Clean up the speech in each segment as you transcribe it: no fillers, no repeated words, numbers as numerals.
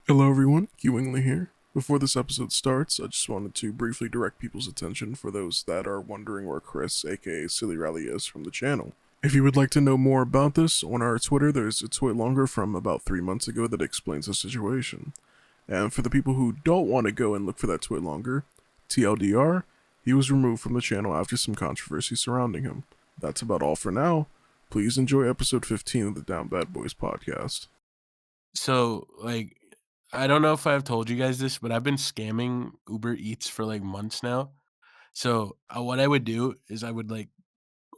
Hello everyone, Kiwingly here. Before this episode starts, I just wanted to briefly direct people's attention for those that are wondering where Chris, aka Silly Rally, is from the channel. If you would like to know more about this, on our Twitter there's a tweet longer from about 3 months ago that explains the situation. And for the people who don't want to go and look for that tweet longer, TLDR, he was removed from the channel after some controversy surrounding him. That's about all for now. Please enjoy episode 15 of the DownBadBoys podcast. So, I don't know if I've told you guys this, but I've been scamming Uber Eats for months now. So, what I would do is I would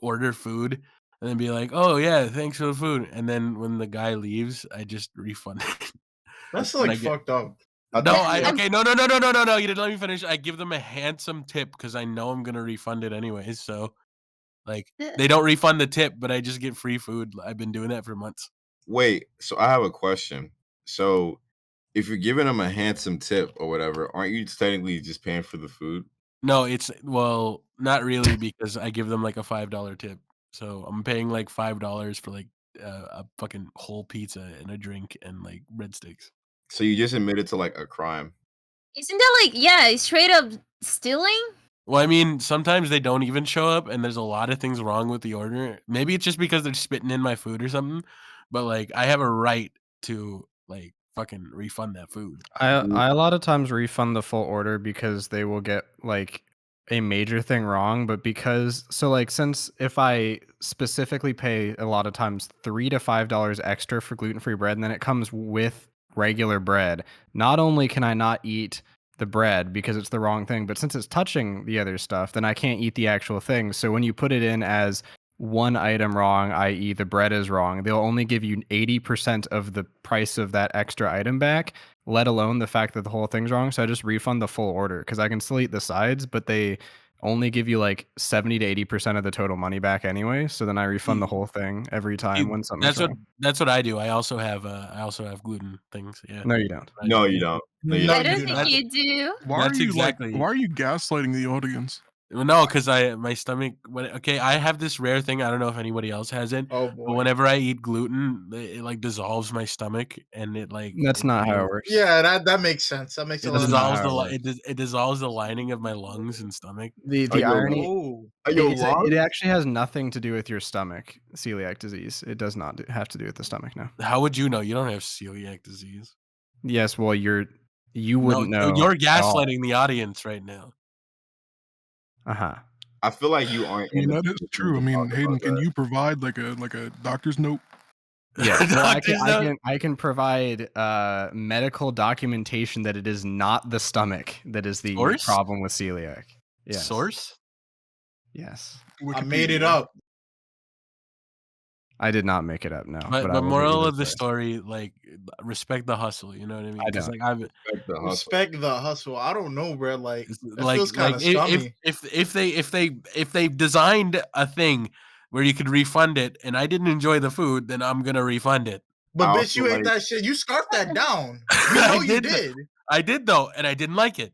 order food and then be like, "Oh yeah, thanks for the food." And then when the guy leaves, I just refund it. That's And I get fucked up. No, no. You didn't let me finish. I give them a handsome tip because I know I'm gonna refund it anyways. So, they don't refund the tip, but I just get free food. I've been doing that for months. Wait, so I have a question. So if you're giving them a handsome tip or whatever, aren't you technically just paying for the food? No, not really because I give them a $5 tip. So I'm paying $5 for a fucking whole pizza and a drink and breadsticks. So you just admitted to a crime. Isn't that straight up stealing? Well, I mean, sometimes they don't even show up and there's a lot of things wrong with the order. Maybe it's just because they're spitting in my food or something, but I have a right to fucking refund that food. I a lot of times refund the full order because they will get a major thing wrong, but since if I specifically pay a lot of times $3 to $5 extra for gluten-free bread and then it comes with regular bread, not only can I not eat the bread because it's the wrong thing, but since it's touching the other stuff, then I can't eat the actual thing. So when you put it in as one item wrong, i.e. the bread is wrong, they'll only give you 80% of the price of that extra item back, let alone the fact that the whole thing's wrong. So I just refund the full order because I can still eat the sides, but they only give you 70 to 80% of the total money back anyway. So then I refund the whole thing every time when something's wrong. That's what I do. I also have gluten things. Yeah. No, you don't. No, you don't. I don't think you do. Why That's are you exactly- why are you gaslighting the audience? Well, no, because my stomach. I have this rare thing. I don't know if anybody else has it. Oh But boy. whenever I eat gluten, it dissolves my stomach, and it That's not how it works. Yeah, that makes sense. That makes a It lot of dissolves sense. it dissolves the lining of my lungs and stomach. The Are you irony, Oh. Are you it actually has nothing to do with your stomach, celiac disease. It does not have to do with the stomach, no. How would you know? You don't have celiac disease. Yes, well, you wouldn't know. You're at all. gaslighting the audience right now. Uh-huh. I feel like you aren't. I mean, in the that is position true. I to mean, talk Hayden, about can that. you provide like a doctor's note? Yeah, well, Doctor's note? I can provide medical documentation that it is not the stomach that is the Source? problem with celiac. Yes. Source? Yes. I made it Wikipedia. up. I did not make it up, no. But I will moral give of you the source. respect the hustle. You know what I mean? I 'Cause, don't. I've Respect the hustle. Respect the hustle. I don't know, bro. That like feels kind of scummy. if they designed a thing where you could refund it and I didn't enjoy the food, then I'm gonna refund it. But I bitch, you also ate like- that shit. You scarfed that down. You I know you did. did. I did though, and I didn't like it.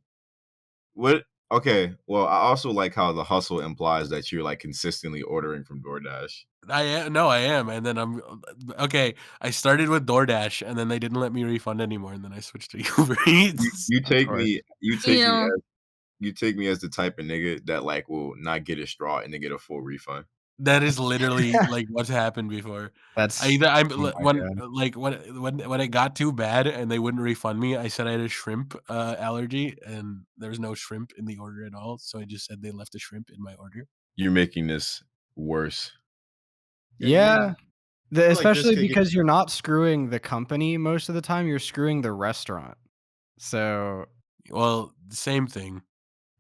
What? Okay. Well, I also like how the hustle implies that you're consistently ordering from DoorDash. I am, and then I'm okay. I started with DoorDash, and then they didn't let me refund anymore, and then I switched to Uber Eats. You take course. me. You take Yeah. me. You take me as the type of nigga that will not get a straw and then get a full refund. That is literally what's happened before. That's I'm oh my when God. when it got too bad and they wouldn't refund me, I said I had a shrimp allergy, and there was no shrimp in the order at all. So I just said they left the shrimp in my order. You're making this worse. Yeah. this Especially could get- because you're not screwing the company most of the time, you're screwing the restaurant. So, Well, same thing.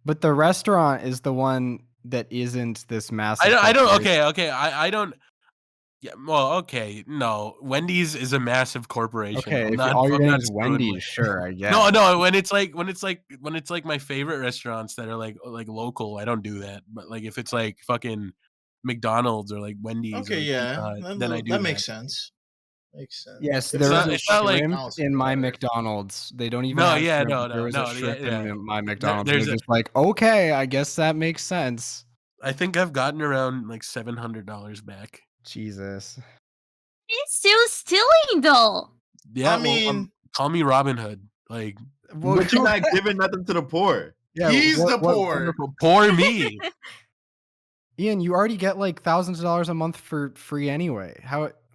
but the restaurant is the one that isn't this massive. I don't. corporation. Okay. I don't. Yeah. Well, okay. No, Wendy's is a massive corporation. Okay, I'm if not- all you're I'm getting not is screwing Wendy's, with- sure, I guess. No. When it's like my favorite restaurants that are like local, I don't do that. But if it's like fucking McDonald's or Wendy's, Okay, or yeah. Pizza Hut, then I do that makes sense. Makes sense. Yes, It's there not- was a it's not like shrimp McDonald's in my better. McDonald's. They don't even No, have yeah, shrimp, no, but there was no, a shrimp yeah. in my McDonald's. there's They're a- just like, okay, I guess that makes sense. I think I've gotten around $700 back. Jesus. It's still stealing though. Yeah, I mean, Call me Robin Hood. Like, Well, But you're not giving nothing to the poor. yeah, He's the poor. wonderful- poor me. Ian, you already get like thousands of dollars a month for free anyway.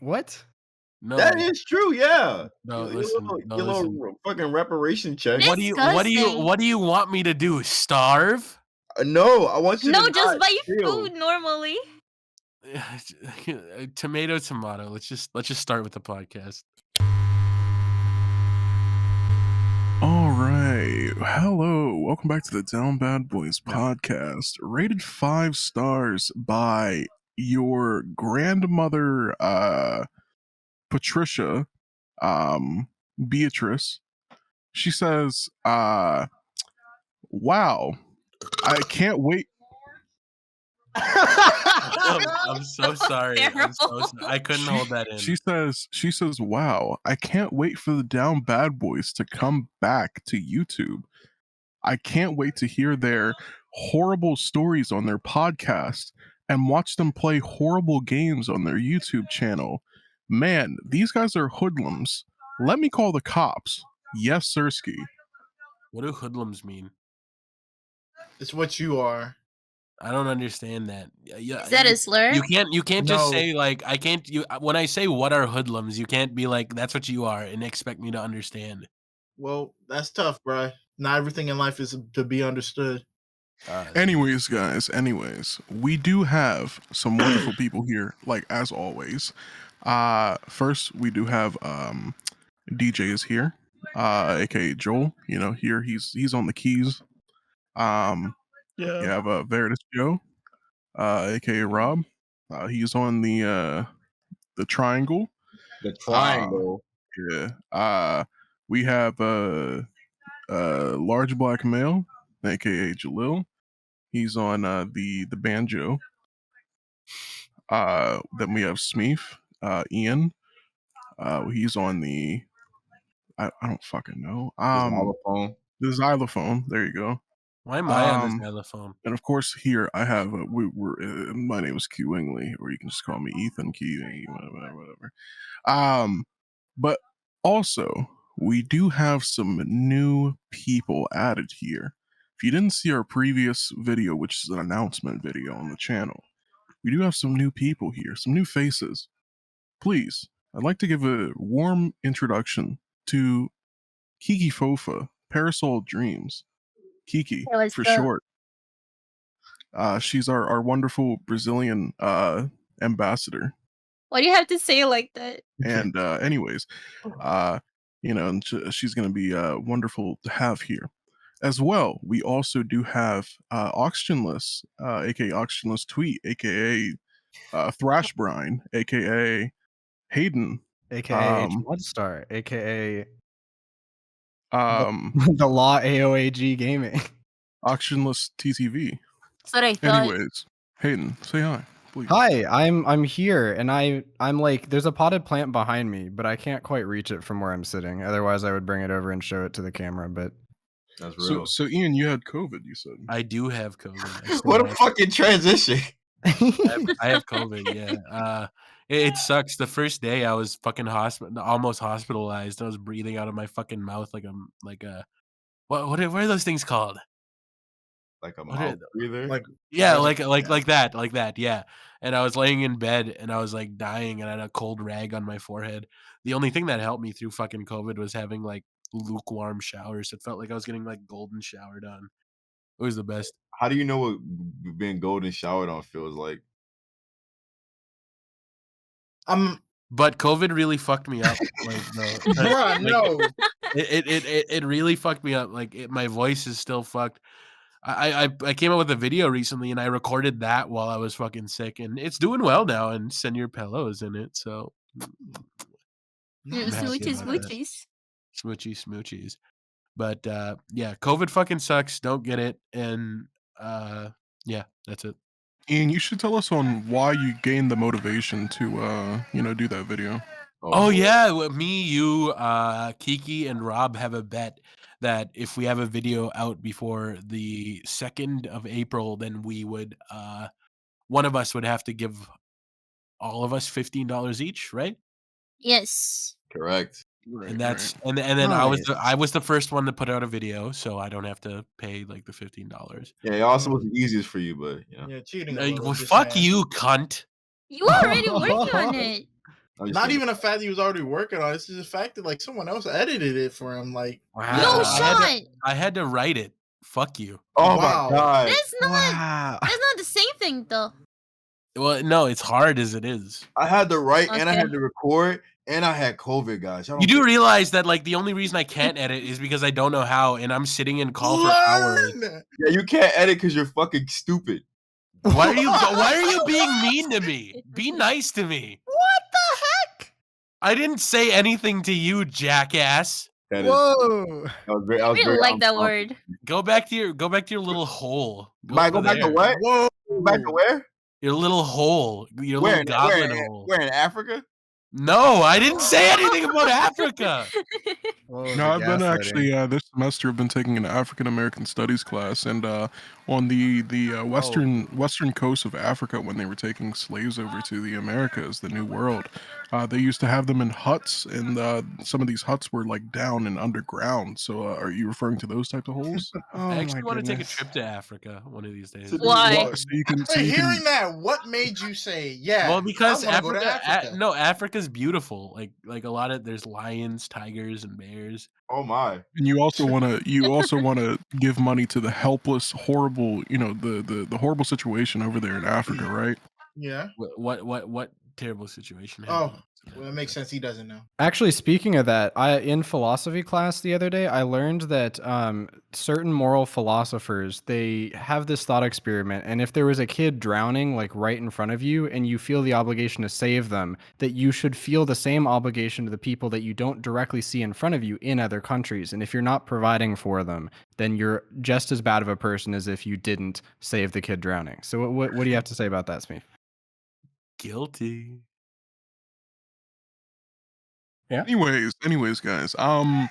What? No, That is true, yeah. no. Your Listen, little- no, your listen. little fucking reparation check. Disgusting. What do you want me to do? Starve? No, I want you No, to just not buy steal. food normally. Tomato. Let's just start with the podcast. All right. Hello. Welcome back to the DownBadBoys podcast. Rated 5 stars by your grandmother, Patricia, Beatrice. She says, wow, I can't wait. I'm so sorry. I'm so Terrible. sorry. I couldn't hold that in. She says, wow, I can't wait for the Down Bad Boys to come back to YouTube. I can't wait to hear their horrible stories on their podcast and watch them play horrible games on their YouTube channel. Man, these guys are hoodlums. Let me call the cops. Yes, Sirski. What do hoodlums mean? It's what you are. I don't understand that. Yeah, Is that a slur? you can't just No. say like I can't. When I say what are hoodlums, you can't be like that's what you are and expect me to understand. Well, that's tough, bro. Not everything in life is to be understood. Anyways, guys, we do have some wonderful people here, like as always. First, we do have DJ is here, aka Joel. You know, here he's on the keys. You have Veridis Joe, aka Rob. He's on the triangle. The triangle. Yeah. We have LargeBlackMale, aka Jalil. He's on the banjo. Then we have Smeef, Ian. He's on the I don't fucking know. Xylophone. The xylophone. There you go. Why am I on this telephone? And of course, here I have my name is Kiwingly, or you can just call me Ethan Kiwingly, whatever. But also we do have some new people added here. If you didn't see our previous video, which is an announcement video on the channel, we do have some new people here, some new faces. Please, I'd like to give a warm introduction to Kiki Fofa, Parasol Dreams. Kiki, Hey, what's for up? short. She's our wonderful Brazilian ambassador. Why do you have to say it like that? And anyways, and she's going to be wonderful to have here. As well, we also do have OxygenLess, aka OxygenLess Tweet, aka Thrashbrine, aka Hayden, AKA Bloodstar, AKA um, the Law AOAG Gaming. OxygenLess TTV. That's what I thought. Anyways, Hayden, say hi, please. Hi, I'm here, and I'm like, there's a potted plant behind me, but I can't quite reach it from where I'm sitting. Otherwise, I would bring it over and show it to the camera. But That's real. So Ian, you had COVID, you said. I do have COVID. I still What a have- fucking transition. I have COVID. Yeah. It sucks. The first day I was fucking almost hospitalized. I was breathing out of my fucking mouth like a what are those things called? Like a What mouth is- breather. Like Yeah, Like like that. Yeah. And I was laying in bed and I was like dying and I had a cold rag on my forehead. The only thing that helped me through fucking COVID was having like lukewarm showers. It felt like I was getting like golden showered on. It was the best. How do you know what being golden showered on feels like? But COVID really fucked me up. Like, bruh, no. it really fucked me up. Like, my voice is still fucked. I came up with a video recently and I recorded that while I was fucking sick, and it's doing well now. And send your pillows in it. So, Mm, I'm happy Smoochies, about that. smoochies. Smoochies. But yeah, COVID fucking sucks. Don't get it. And yeah, that's it. Ian, you should tell us on why you gained the motivation to do that video. Oh yeah, me, you, Kiki, and Rob have a bet that if we have a video out before the 2nd of April, then we would one of us would have to give all of us $15 each, right? Yes. Correct. And that's and then Nice. I was the first one to put out a video, so I don't have to pay like the $15. Yeah, it also was the easiest for you, but you know. Yeah, cheating a Like, little. well, just fuck saying. you, cunt. You were already working on it. I'm just Not saying. even a fact that he was already working on it. It's just the fact that like someone else edited it for him. Like, No I shot. had to write it. Fuck you. Oh Wow. my god. That's not. Wow. That's not the same thing though. Well, no, it's hard as it is. I had to write and I Okay. had to record and I had COVID, guys. Y'all You don't do get- realize that like the only reason I can't edit is because I don't know how, and I'm sitting in call for hours. learn! Yeah, you can't edit because you're fucking stupid. Why are you being mean to me? Be nice to me. What the heck? I didn't say anything to you, jackass. That is, Whoa. that was very, I I was really very like that uncomfortable. word. Go back to your little hole. Go back to there. what? Whoa. Go back to where? Your little hole. Your Where? little goblin hole. Where in Africa? No, I didn't say anything about Africa. No, I've been actually this semester. I've been taking an African American Studies class, and on the western coast of Africa, when they were taking slaves over to the Americas, the New World, they used to have them in huts, and some of these huts were like down and underground. So, are you referring to those types of holes? I actually want to take a trip to Africa one of these days. Why? Well, so you can. So Hey, you hearing can that, what made you say, yeah? Well, because I wanna go to Africa, Africa's beautiful. Like a lot of there's lions, tigers, and bears. Oh my. and you also want to give money to the helpless, horrible, the horrible situation over there in Africa, right? Yeah. What terrible situation? Oh, happened? well, it makes sense. He doesn't know. Actually, speaking of that, in philosophy class the other day, I learned that certain moral philosophers, they have this thought experiment, and if there was a kid drowning like right in front of you and you feel the obligation to save them, that you should feel the same obligation to the people that you don't directly see in front of you in other countries. And if you're not providing for them, then you're just as bad of a person as if you didn't save the kid drowning. So what do you have to say about that, Smeef? Guilty. Anyways, guys. Rob,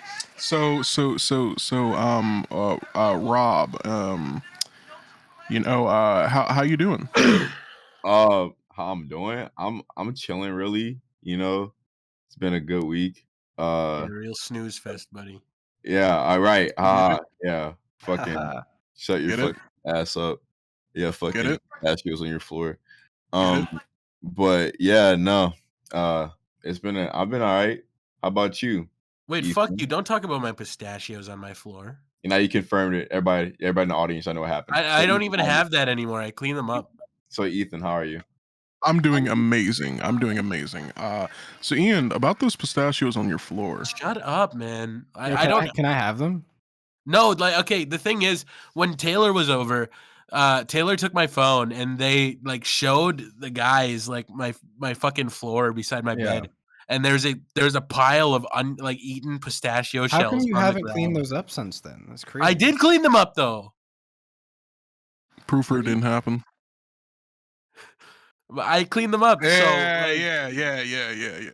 how you doing? How I'm doing? I'm chilling really, It's been a good week. A real snooze fest, buddy. Yeah, all right. Yeah. Fucking shut your Get it? fucking ass up. Yeah, fucking it? ashes on your floor. Get But yeah, no. I've been all right. How about you? Wait, Ethan? fuck you! Don't talk about my pistachios on my floor. And now you confirmed it. Everybody in the audience, I know what happened. I don't So, even have that anymore. I clean them up. So Ethan, how are you? I'm doing amazing. So Ian, about those pistachios on your floor. Shut up, man. Yeah, I don't. Can I have them? No, like okay. The thing is, when Taylor was over, Taylor took my phone and they like showed the guys like my fucking floor beside my Yeah. bed, and there's a pile of eaten pistachio shells. How come you on the haven't cleaned ground. those up since then? That's crazy. I did clean them up though. Proof it didn't happen. But I cleaned them up. Yeah.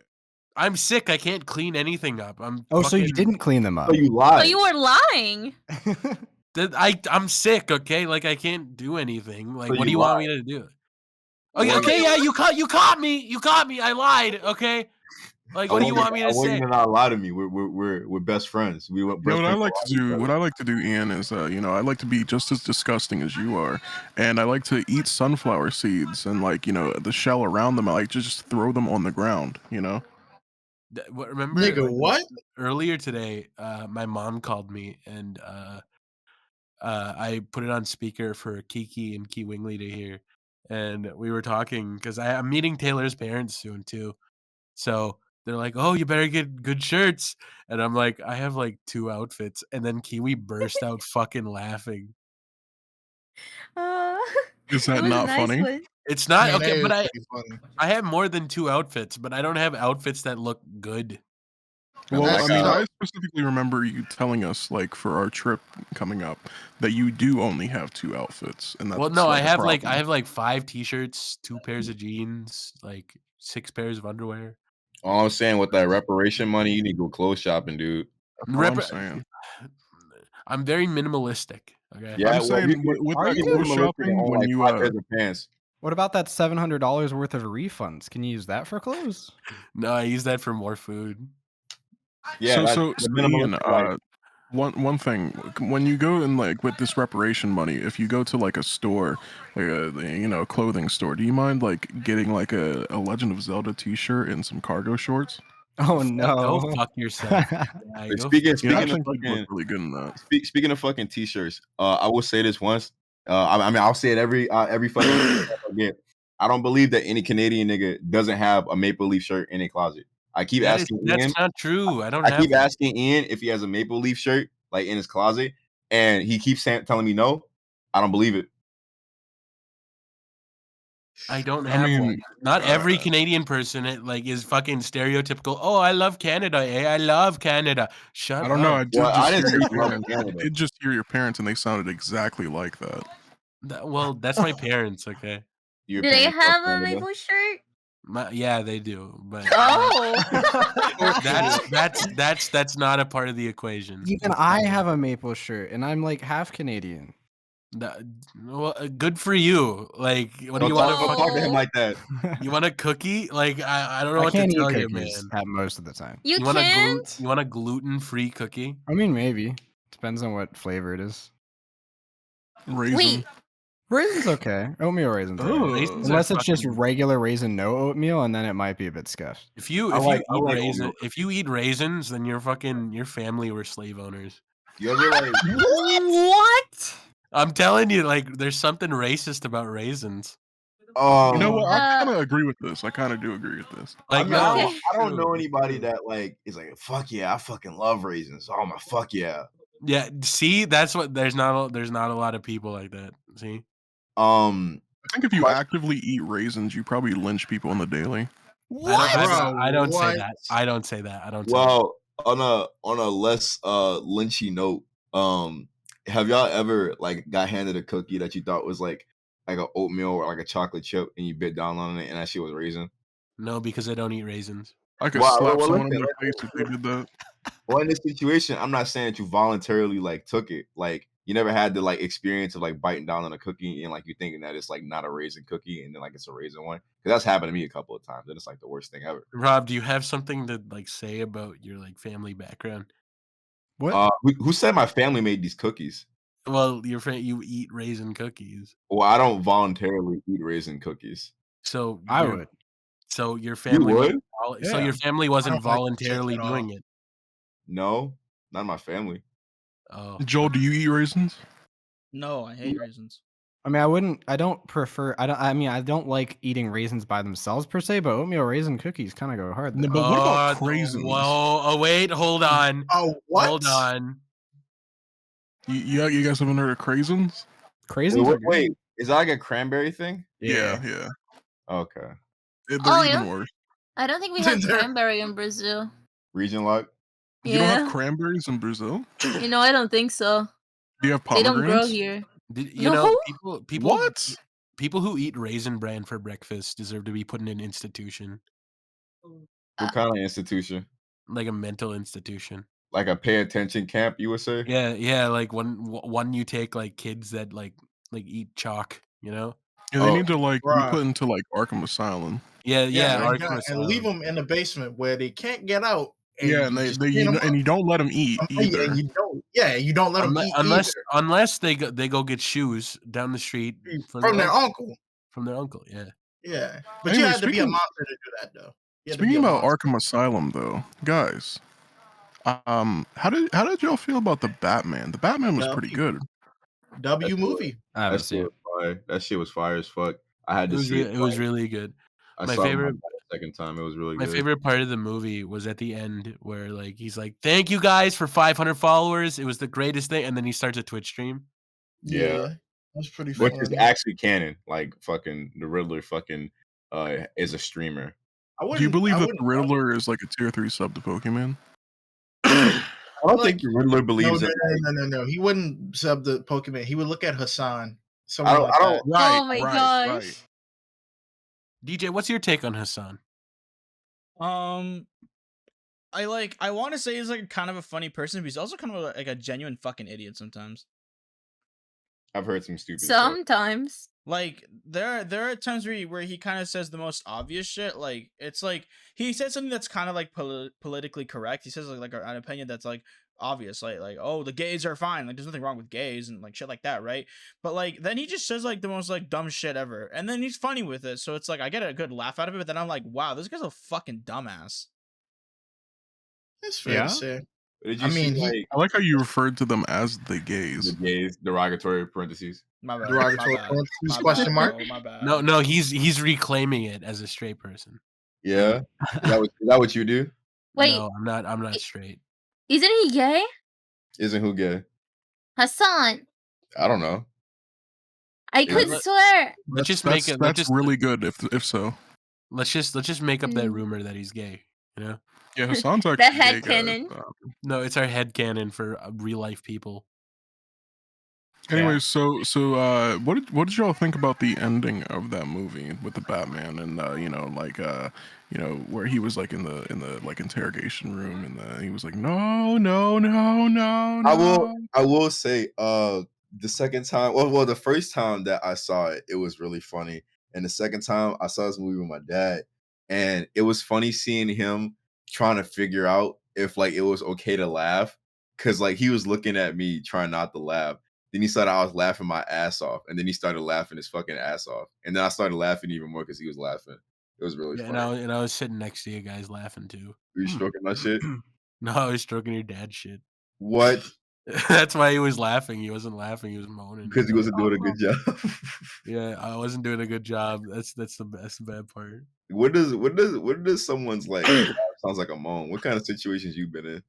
I'm sick. I can't clean anything up. Oh, so you fucking- didn't clean them up? Oh, you Oh, lied. you were lying. I'm sick. Okay, like I can't do anything. Like, So what do you you want me lied. to do? Okay, Well, okay, yeah, you caught me. I lied. Okay, like, what do you want me to I want say? you to not lie to me. We're best friends. We went. You know, what I like to do, Ian, is I like to be just as disgusting as you are, and I like to eat sunflower seeds and the shell around them. I like to just throw them on the ground. Remember, Nigga, like, what? earlier today, my mom called me and I put it on speaker for Kiki and Kiwingly to hear, and we were talking because I'm meeting Taylor's parents soon too, so they're like, "Oh, you better get good shirts," and I'm like, "I have like 2 outfits," and then Kiwi burst out fucking laughing. Is that it was a not nice funny? one. It's not Man, okay, that but is pretty funny. I have more than 2 outfits, but I don't have outfits that look good. Well, That's I mean, tough. I specifically remember you telling us, like, for our trip coming up, that you do only have 2 outfits, and that's Well, no, I a have problem. like 5 t-shirts, 2 pairs of jeans, like 6 pairs of underwear. All I'm saying, with that reparation money, you need to go clothes shopping, dude. That's what I'm Rep- saying. I'm very minimalistic. Okay. Yeah, I'm saying with Are that you clothes minimalistic shopping, and own, when like, you 5 pairs of pants. What about that $700 worth of refunds? Can you use that for clothes? No, I use that for more food. Yeah, that's So the Ian, minimalistic life. one thing, when you go in like with this reparation money, if you go to like a store, like a clothing store, do you mind like getting like a Legend of Zelda T-shirt and some cargo shorts? Oh Go no. fuck yourself. Yeah, But go speaking fuck Yeah, I speaking of think you'd look fucking really good in that. speaking of fucking t-shirts, I will say this once. I mean, I'll say it every fucking time I get. I don't believe that any Canadian nigga doesn't have a Maple Leaf shirt in a closet. I keep asking Ian. That's not true. I don't I have keep one. asking Ian if he has a Maple Leaf shirt like in his closet, and he keeps telling me no. I don't believe it. I don't I have one. mean, Not every Canadian person is fucking stereotypical. Oh, I love Canada. I love Canada. Shut I don't know. up. I did Well, I just didn't hear say your you love parents. I Canada. did just hear your parents, and they sounded exactly like that. Well, that's my parents. Okay. Your Do they parents love have a Canada. maple shirt? Yeah, they do. But Oh. that's not a part of the equation. Even I have a maple shirt, and I'm like half Canadian. Well, good for you. Like, what do Don't you talk, want don't talk to him like that. You want a cookie? Like, I don't know I what to can't eat tell you, cookies man. at most of the time. You want can't? you want a gluten-free cookie? I mean, maybe depends on what flavor it is. Raisin. Wait. Raisin's okay. Oatmeal raisins. Ugh. Alright. Raisins are Unless it's just fucking- regular raisin, no oatmeal, and then it might be a bit scuffed. If you I like raisins, oatmeal. if you eat raisins, then your family were slave owners. You ever like? What? I'm telling you, like, there's something racist about raisins. You know what? I Uh, kind of agree with this. I kind of do agree with this. Like, I, mean, no, I, Okay. don't, I don't know true, anybody true. that like is like, fuck yeah, I fucking love raisins. Oh my fuck yeah. Yeah, see, that's what there's not a lot of people like that. See, I think if you But- actively eat raisins, you probably lynch people on the daily. I don't say What? that. I don't say that. I don't. Say that. Well, on a less lynchy note, have y'all ever like got handed a cookie that you thought was like a oatmeal or like a chocolate chip and you bit down on it and that shit was raisin? No, because I don't eat raisins. I could Well, slap well, someone on listen, their face if they did that. Well, in this situation, I'm not saying that you voluntarily like took it. Like you never had the like experience of like biting down on a cookie and like you thinking that it's like not a raisin cookie and then like it's a raisin one. Because that's happened to me a couple of times and it's like the worst thing ever. Rob, do you have something to like say about your like family background? What? Who said my family made these cookies? Well, you eat raisin cookies, Well, I don't voluntarily eat raisin cookies. so I your- would. So your family would? So Yeah. your family wasn't I don't like those shits voluntarily at all. doing it. No, not my family. Oh, Joel, do you eat raisins? No, I hate raisins. I mean, I don't prefer. I don't like eating raisins by themselves per se, but oatmeal raisin cookies kind of go hard. No, Though. but what about Oh, craisins? Whoa! Oh, wait, hold on. Oh, what? Hold on. You guys haven't heard of craisins? Craisins are good. Wait, is that like a cranberry thing? Yeah. Okay. They're Oh, even yeah. worse. I don't think we have They're- cranberry in Brazil. Region lock. You don't have Yeah. cranberries in Brazil? You know, I don't think so. Do you have They don't grow pomegranates? here. You know, No. What? people who eat raisin bran for breakfast deserve to be put in an institution, What kind of institution? like a mental institution. Like a pay attention camp, you would say? Yeah, like one you take like kids that like eat chalk, you know? Yeah, they Oh, need to like be bruh. put into like Arkham Asylum. Yeah, and, Arkham and leave Asylum. them in the basement where they can't get out. Yeah, and you they just they clean you, 'em know, and up. you don't let them eat either. And you don't let them eat Unless they go get shoes down the street either. From their uncle. From their uncle, yeah. Yeah, but Anyway, you had to be a speaking- monster to do that, though. You had to be Speaking a about monster. Arkham Asylum, though, guys, how did y'all feel about the Batman? The Batman was pretty good. W movie. I haven't That seen shit it. was fire. That shit was fire as fuck. I had to see it. It was really good. I my saw favorite- it the second time. It was really My good. favorite part of the movie was at the end where like he's like, "Thank you guys for 500 followers. It was the greatest thing." And then he starts a Twitch stream. Yeah. That's pretty Which funny. is actually canon. Like fucking the Riddler fucking is a streamer. Do you believe that the Riddler is like a tier 3 sub to Pokemon? I don't Like- think the Riddler believes it. No. He wouldn't sub the Pokemon. He would look at Hassan. I don't- I don't- Right. Oh my right, gosh. right. DJ, what's your take on Hassan? I want to say he's like kind of a funny person, but he's also kind of like a genuine fucking idiot sometimes. I've heard some stupid stuff. Sometimes. Like there are times where he kind of says the most obvious shit. Like it's like he said something that's kind of like politically correct. He says like an opinion that's like obvious, like oh, the gays are fine, like there's nothing wrong with gays and like shit like that, right? But like then he just says like the most like dumb shit ever, and then he's funny with it, so it's like I get a good laugh out of it. But then I'm like, wow, this guy's a fucking dumbass. It's fair Yeah? to say. Did you I mean, see he- like I like how you referred to them as the the gays. gays derogatory parentheses? My bad. Derogatory my bad. parentheses, My question bad, mark? bro, my bad. No, he's reclaiming it as a straight person. Yeah, is that what you do? Wait, No, I'm not straight. isn't he gay? Isn't who gay? Hassan. I don't know. I Yeah. could swear. Let's just make it. Let's That's just really good. If so, let's just make up that Mm. rumor that he's gay. You know? yeah, Hassan's actually The gay, guys. headcanon. No, it's our headcanon for real life people. Anyways, so what did y'all think about the ending of that movie with the Batman and where he was like in the like interrogation room and he was like no. I will say the second time, well the first time that I saw it, it was really funny, and the second time I saw this movie with my dad, and it was funny seeing him trying to figure out if like it was okay to laugh, because like he was looking at me trying not to laugh. Then he started, I was laughing my ass off, and then he started laughing his fucking ass off, and then I started laughing even more because he was laughing. It was really Yeah, funny. and I was sitting next to you guys laughing too. Were you stroking my shit? No, I was stroking your dad's shit. What? That's why he was laughing. He wasn't laughing. He was moaning. Because he wasn't doing a good job. Yeah, I wasn't doing a good job. That's the bad part. What does someone's like laugh sounds like a moan? What kind of situations you been in?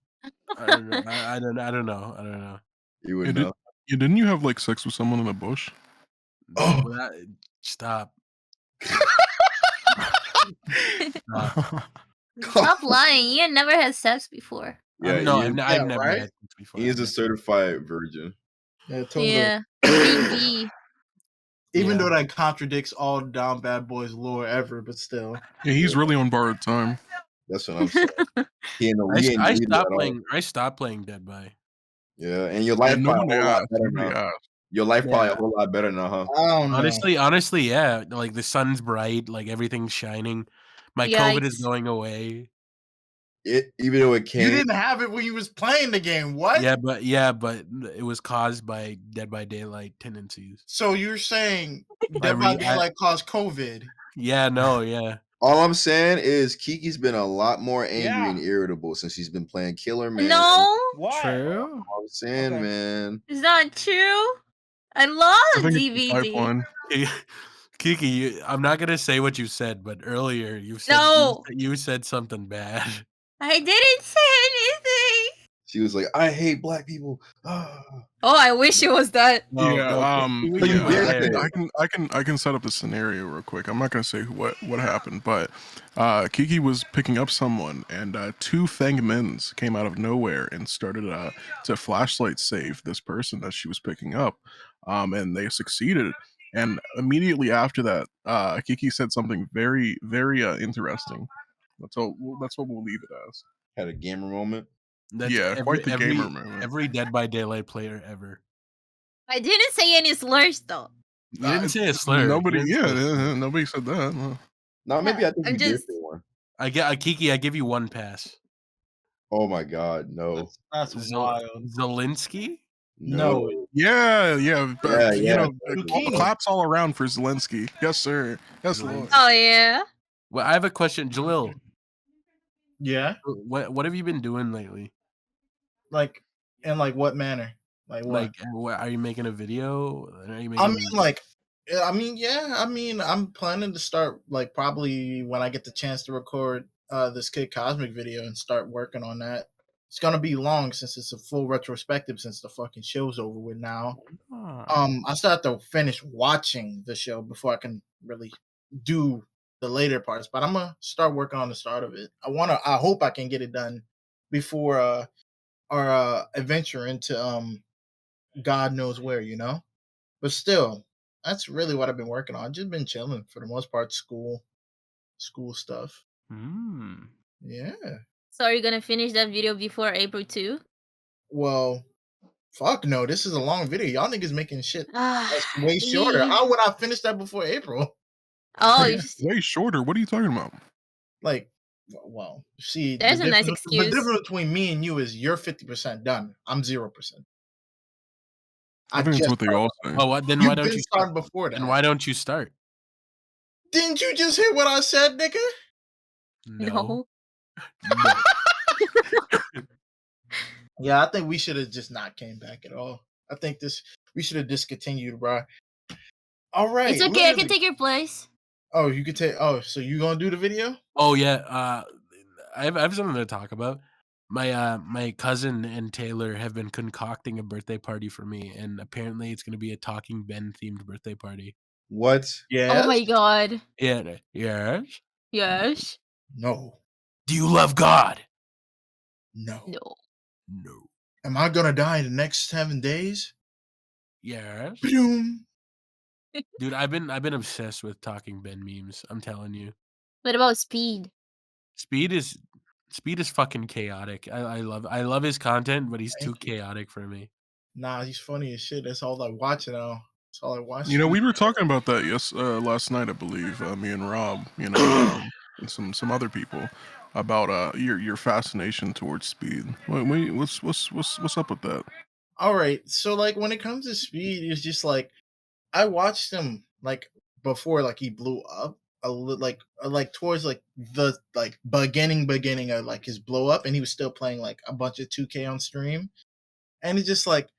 I don't know. I don't know. You would Yeah, know. didn't you have like sex with someone in a bush? Oh. Stop. Stop lying. You had never had sex before. Yeah, No, he is, I've never right? had sex before. he is a certified virgin. Yeah, totally. Yeah. Queen bee. Even Yeah. though that contradicts all Down Bad Boys lore ever, but still. Yeah, he's really on borrowed time. That's what I'm saying. He ain't I need it at all. stopped playing Dead by. Yeah, and your life probably Nobody a whole lot asked. better Nobody now. asked. Your life probably Yeah. a whole lot better now, huh? I don't know. Honestly, yeah. Like the sun's bright, like everything's shining. My COVID is Yikes. going away. Even though it You came, didn't have it when you was playing the game. What? Yeah, but it was caused by Dead by Daylight tendencies. So you're saying Dead re- by I- Daylight caused COVID? Yeah, no, yeah. all I'm saying is Kiki's been a lot more angry Yeah. and irritable since she's been playing Killer Man. No, Why? True. I'm saying, Okay. man. it's not true. I I love think it's the DBD. pipeline. Kiki, I'm not gonna say what you said, but earlier you said No. you said something bad. I didn't say anything. She was like, I hate black people. Ah. Oh, I wish it was that. No, Yeah, no, But you yeah, did I can set up the scenario real quick. I'm not gonna say what happened, but Kiki was picking up someone, and two Fang Mens came out of nowhere and started to flashlight save this person that she was picking up, and they succeeded. And immediately after that, Kiki said something very, very interesting. That's all. That's what we'll leave it as. Had a gamer moment. That's Yeah, quite the every, gamer moment. Every Dead by Daylight player ever. I didn't say any slurs though. You didn't say a slur. Nobody, You didn't say a slur. nobody said that. No, maybe I think I'm you did just- say one. Kiki, I give you one pass. Oh my god, no. That's wild. Zelensky? No. Yeah, but, Yeah, Zucchini. claps all around for Zelensky. Yes, sir. Yes, Lord. Oh yeah. Well, I have a question, Jalil. Yeah. What have you been doing lately? Like, in like what manner? Like what? Like, are you making a video? Are you making? I mean, like, yeah. I mean, I'm planning to start like probably when I get the chance to record this Kid Cosmic video and start working on that. It's gonna be long since it's a full retrospective since the fucking show's over with now. I still have to finish watching the show before I can really do the later parts, but I'm gonna start working on the start of it. I hope I can get it done before our adventure into God knows where, you know. But still, that's really what I've been working on. I've just been chilling for the most part, school stuff. Yeah. So are you gonna finish that video before April 2? Well, Fuck no, this is a long video. Y'all niggas making shit that's Ah, way shorter. How would I finish that before April? Oh, Way shorter. What are you talking about? Like, well, see, there's a nice the excuse. difference between me and you is you're 50% done. I'm 0%. I think that's what they all say. Oh, what? Then You've why don't been you starting start? before that. And why don't you start? Didn't you just hear what I said, nigga? No. No. Yeah, I think we should have just not came back at all. I think we should have discontinued, bro. All right. It's okay. I can take your place. Oh, you could take. Oh, so you gonna do the video? Oh yeah. I have something to talk about. My cousin and Taylor have been concocting a birthday party for me, and apparently it's gonna be a Talking Ben themed birthday party. What? Yeah. Oh my god. Yeah. Yes. Yes. No. Do you love God? No. No. No. Am I gonna die in the next 7 days? Yes. Boom. Dude, I've been obsessed with Talking Ben memes. I'm telling you. What about Speed? Speed is fucking chaotic. I love his content, but he's too Thank you. chaotic for me. Nah, he's funny as shit. That's all I watch now. That's all I watch. You know, we were talking about that last night, I believe. Me and Rob, and some other people about your fascination towards Speed. Wait, what's up with that? All right. So like when it comes to Speed, it's just like I watched him like before like he blew up a little like towards like the like beginning of like his blow up, and he was still playing like a bunch of 2K on stream. And it's just like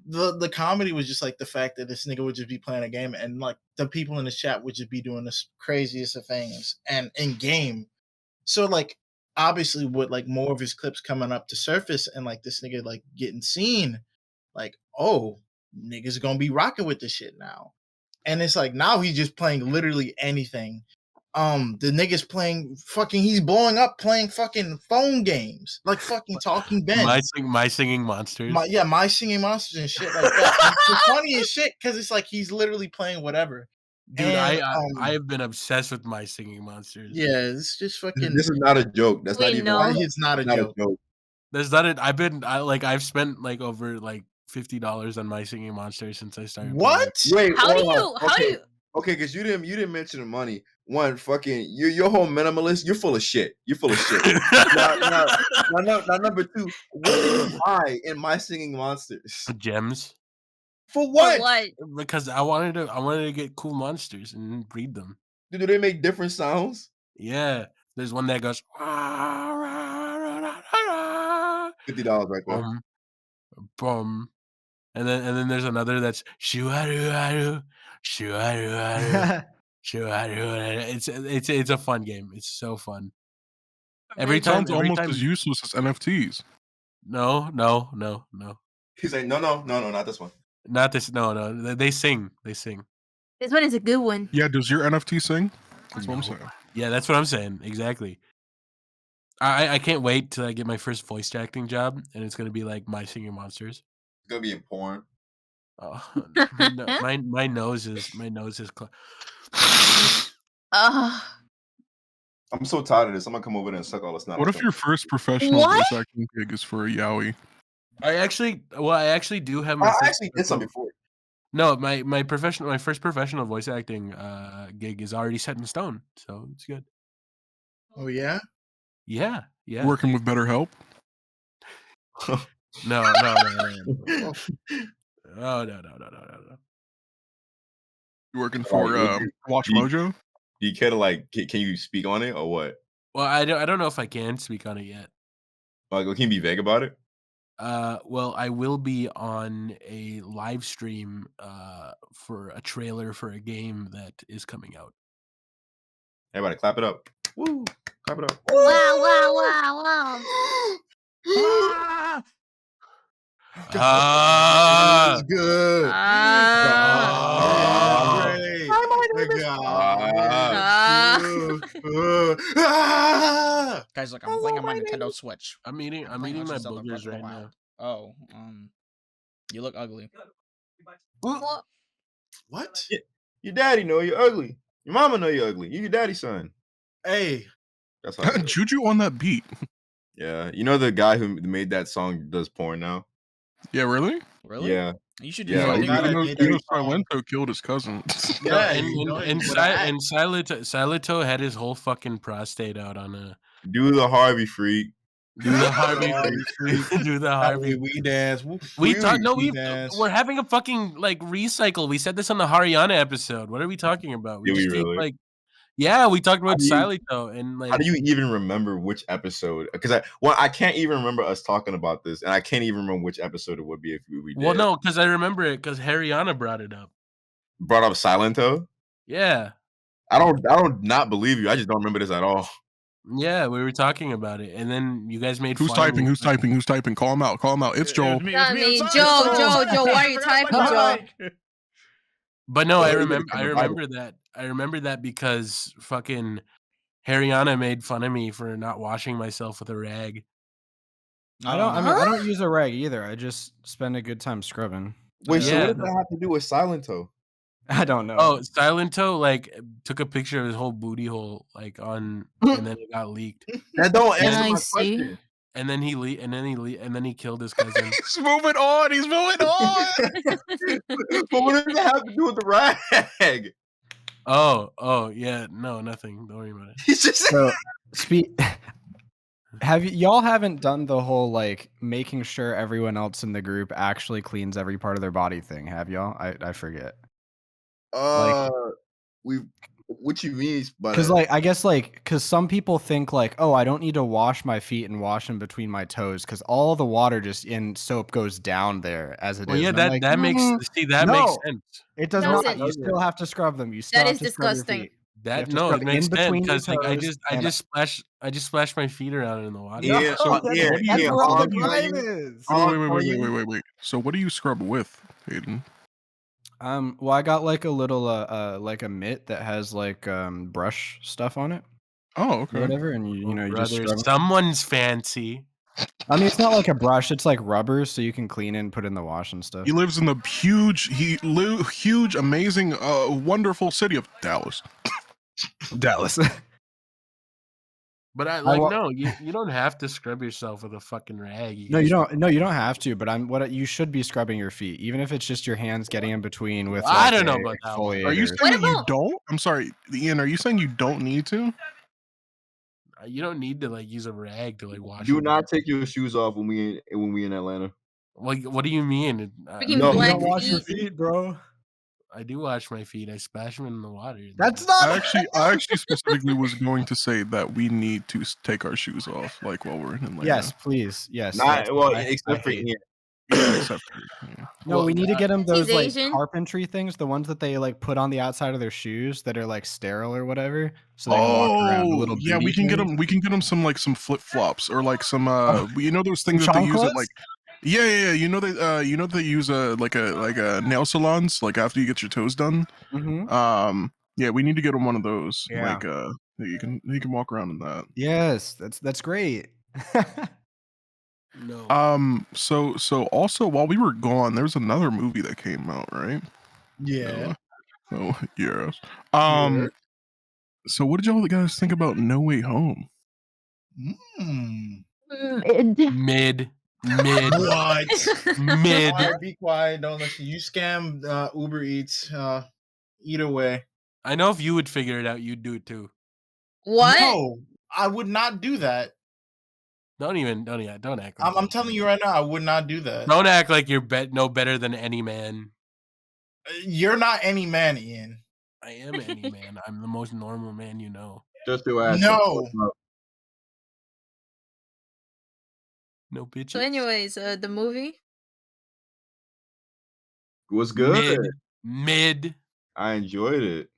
the comedy was just like the fact that this nigga would just be playing a game and like the people in the chat would just be doing the craziest of things and in game. So like obviously with like more of his clips coming up to surface and like this nigga like getting seen, like, oh, niggas gonna be rocking with this shit now. And it's like now he's just playing literally anything. The nigga's playing fucking, he's blowing up playing fucking phone games, like fucking Talking Ben. My Singing Monsters. My Singing Monsters and shit like that. And it's funny as shit because it's like he's literally playing whatever. Dude, And, I have been obsessed with My Singing Monsters. yeah, it's just fucking. This is not a joke. That's not Wait, even. no. It's not a joke. There's not it. I've spent like over like $50 on My Singing Monsters since I started. What? Wait, How do hold you? on. How do you? Okay, because you didn't mention the money. One, fucking, your whole minimalist. You're full of shit. You're full of shit. now, number two, what did you buy in My Singing Monsters? Gems. For what? For what? Because I wanted to get cool monsters and breed them. Do they make different sounds? Yeah, there's one that goes $50 right there. Boom. And then there's another that's shoo-a-doo-a-doo, shoo-a-doo-a-doo, shoo-a-doo-a-doo. It's a fun game. It's so fun. Every It sounds time almost as useless as NFTs. No. He's like, no, not this one. Not this. No. They sing. This one is a good one. Yeah, does your NFT sing? That's what I'm saying. Yeah, that's what I'm saying. Exactly. I can't wait till I get my first voice acting job, and it's gonna be like My Singing Monsters. It's gonna be in porn. Oh, no, my nose is I'm so tired of this. I'm gonna come over there and suck all the snot. What if your first professional What? voice acting gig is for a yaoi? I actually do have my. I first actually did some before. No, my first professional voice acting gig is already set in stone, so it's good. Oh yeah. Yeah. Working with BetterHelp? No. Oh no. You working for Watch Mojo? Do you care to like? Can you speak on it or what? Well, I don't know if I can speak on it yet. Like, can you be vague about it? Well, I will be on a live stream for a trailer for a game that is coming out. Everybody, clap it up! Woo! Clap it up! Wow. It's good. Guys, look, I'm playing on my Nintendo Switch. I'm eating my Legend of Zelda boogers Breath of the right Wild. now. Oh, you look ugly. What? Your daddy know you're ugly. Your mama know you're ugly. You your daddy's son. Hey. That's how. Juju on that beat. Yeah, you know the guy who made that song does porn now. Yeah, really? Really? Yeah. You should do Yeah, something. like, with I it. did You know, that song. Silento killed his cousin. No, Yeah, and you know, and you gotta act. Silento had his whole fucking prostate out on a Do the Harvey freak. do the Harvey Harvey do the That Harvey. way we dance. We talked. No, we we're having a fucking like recycle. We said this on the Haryana episode. What are we talking about? We Did we just keep really? like, yeah, we talked about do you- Silento and How like. do you even remember which episode? Because I can't even remember us talking about this, and I can't even remember which episode it would be if we did. Well, no, because I remember it because Haryana brought it up. Brought up Silento. Yeah, I don't not believe you. I just don't remember this at all. yeah, we were talking about it, and then you guys made Who's fun of typing? me. Who's typing? Who's typing? Call him out. Call him out. It's Joel. It's me, Not I'm me. sorry, Joe, sorry, Joe, sorry. Joe, why are you I forgot typing, my Joe? mic. But no, Oh, I you remember. gotta I come to Bible. remember that. I remember that because fucking Haryana made fun of me for not washing myself with a rag. I don't use a rag either. I just spend a good time scrubbing. Wait, so Yeah. what does that have to do with Silento? I don't know. Oh, Silento like took a picture of his whole booty hole like on, and then it got leaked, That don't Can answer I my see? question. and then he killed his cousin. He's moving on. He's moving on. But what does that have to do with the rag? Oh, yeah, no, nothing. Don't worry about it. He's just So, y'all haven't done the whole like making sure everyone else in the group actually cleans every part of their body thing, have y'all? I forget. what you mean? Because like I guess like because some people think like, oh, I don't need to wash my feet and wash them between my toes because all the water just in soap goes down there as it Well, is. yeah, And I'm that like, that makes no. makes sense. It does Doesn't. not. You still have to scrub them. You still That have is to scrub your disgusting. feet. That have to no, scrub it makes in sense between your because like I toes just splashed my feet around in the water. No, Yeah, that's, yeah, that's yeah, where all the all grime you- is. Wait. So what do you scrub with, Hayden? Well, I got like a little like a mitt that has like brush stuff on it Oh, or okay. whatever, and you know you just Brother, scrub it. someone's fancy. I mean, it's not like a brush; it's like rubber, so you can clean it and put it in the wash and stuff. He lives in the huge, amazing, wonderful city of Dallas. Dallas. But no, you don't have to scrub yourself with a fucking rag. No, you don't. No, you don't have to. But you should be scrubbing your feet, even if it's just your hands getting in between with. I like, don't know a about that one. exfoliator. Are you What saying that you about- don't? I'm sorry, Ian. Are you saying you don't need to? You don't need to like use a rag to like wash. Do your not feet. take your shoes off when we in Atlanta. Like, what do you mean? Freaking No, you black don't wash your feet. feet, bro. I do wash my feet. I splash them in the water. That's not. I actually specifically was going to say that we need to take our shoes off, like while we're in Atlanta. Yes, please. Yes. Not that's well, what I except for hate. Ian. Yeah, except for yeah. No, Well, we need to get them those He's like Asian. carpentry things, the ones that they like put on the outside of their shoes that are like sterile or whatever, so they can walk around. The little yeah, booty we can get things. them. We can get them some like some flip flops or like some you know those things Some that they use at chanclas? like yeah. You know they use like a nail salons like after you get your toes done. Mhm. Yeah, we need to get them one of those. Yeah. Like that you can walk around in that. Yes, that's great. No. So also while we were gone, there was another movie that came out, right? Yeah. Oh yes. So what did y'all guys think about No Way Home? Mm. Mid. What? Mid. Quiet, be quiet. Don't listen. You scam Uber Eats. Either way. I know if you would figure it out, you'd do it too. What? No, I would not do that. Don't act. Like I'm telling you right now, I would not do that. Don't act like you're no better than any man. You're not any man, Ian. I am any man. I'm the most normal man you know. Just to ask. No. No bitches. So, anyways, the movie. Was good. Mid. I enjoyed it.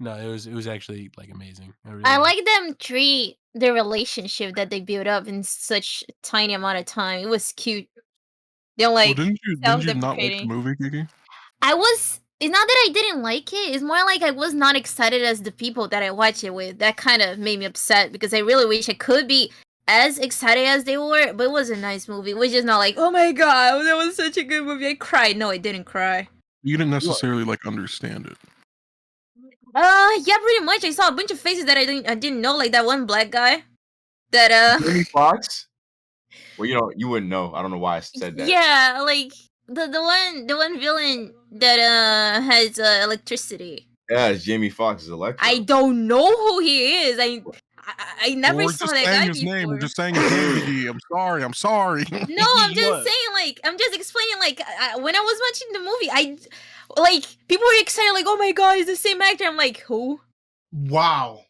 No, it was actually like amazing. I like them treat the relationship that they built up in such a tiny amount of time. It was cute. They're like Well, didn't you not like the self-deprecating. movie, Kiki? It's not that I didn't like it. It's more like I was not excited as the people that I watch it with. That kind of made me upset because I really wish I could be as excited as they were. But it was a nice movie. It was just not like, oh my god, that was such a good movie. I cried. No, I didn't cry. You didn't necessarily like understand it. Yeah, pretty much. I saw a bunch of faces that I didn't know, like that one black guy. That Jamie Foxx? Well, you wouldn't know. I don't know why I said that. Yeah, like the one villain that has electricity. Yeah, it's Jamie Foxx's Electro. I don't know who he is. I never We're saw just that saying guy his name. We're before. just saying his name, Dee. I'm sorry. I'm sorry. No, I'm just What? saying, like, I'm just explaining, like, when I was watching the movie, like, people were excited, like, oh my god, it's the same actor. I'm like, who? Wow.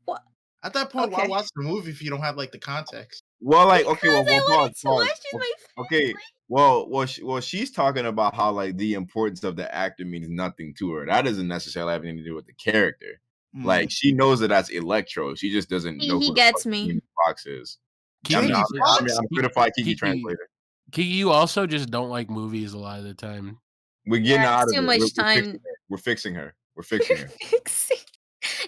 What? At that point, why Okay. watch the movie if you don't have like the context? Well, like, Because okay, well, I wanted to pause. watch with my Okay, well, she's talking about how like the importance of the actor means nothing to her. That doesn't necessarily have anything to do with the character. Like, she knows that that's Electro. She just doesn't know He who the gets fuck me. Jamie Foxx is. Jamie I'm Foxx? a certified Kiki Kiki. translator. Kiki, you also just don't like movies a lot of the time. We're getting Yeah, out it's of too it. much time. We're fixing her. We're fixing her.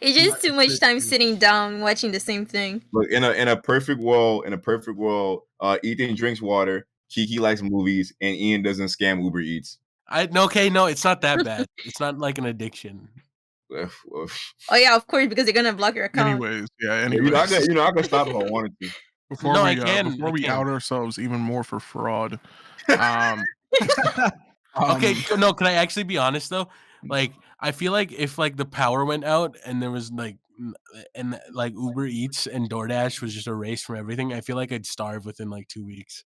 It's just too much time sitting down watching the same thing. Look, in a perfect world, Ethan drinks water, Kiki likes movies, and Ian doesn't scam Uber Eats. No, it's not that bad. It's not like an addiction. Oh yeah, of course, because they're gonna block your account. Anyways, yeah. You know, I Anyways, could stop if I wanted to. before No, we I can. before I we can. out ourselves even more for fraud, Okay, no, can I actually be honest though? Like, I feel like if like the power went out and there was like and like Uber Eats and DoorDash was just erased from everything, I feel like I'd starve within like 2 weeks.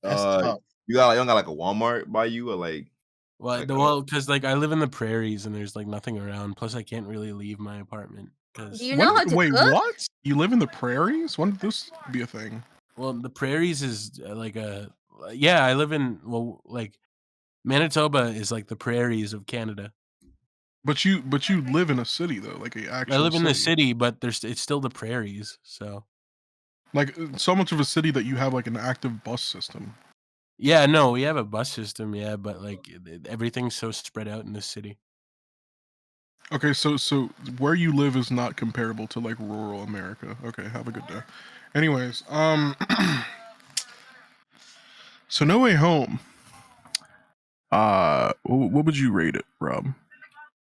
That's tough. You don't got like a Walmart by you or like Well, because like I live in the prairies and there's like nothing around. Plus, I can't really leave my apartment because Do you know how to wait, cook? what? You live in the prairies? When did this be a thing? well, the prairies is like yeah. I live in like Manitoba is like the prairies of Canada. But you live in a city though, like a actual. I live in the city, but it's still the prairies. So Like so much of a city that you have like an active bus system. yeah, no, we have a bus system, yeah, but like everything's so spread out in the city. Okay, so where you live is not comparable to like rural America. Okay, have a good day. Anyways, so No Way Home. What would you rate it, Rob?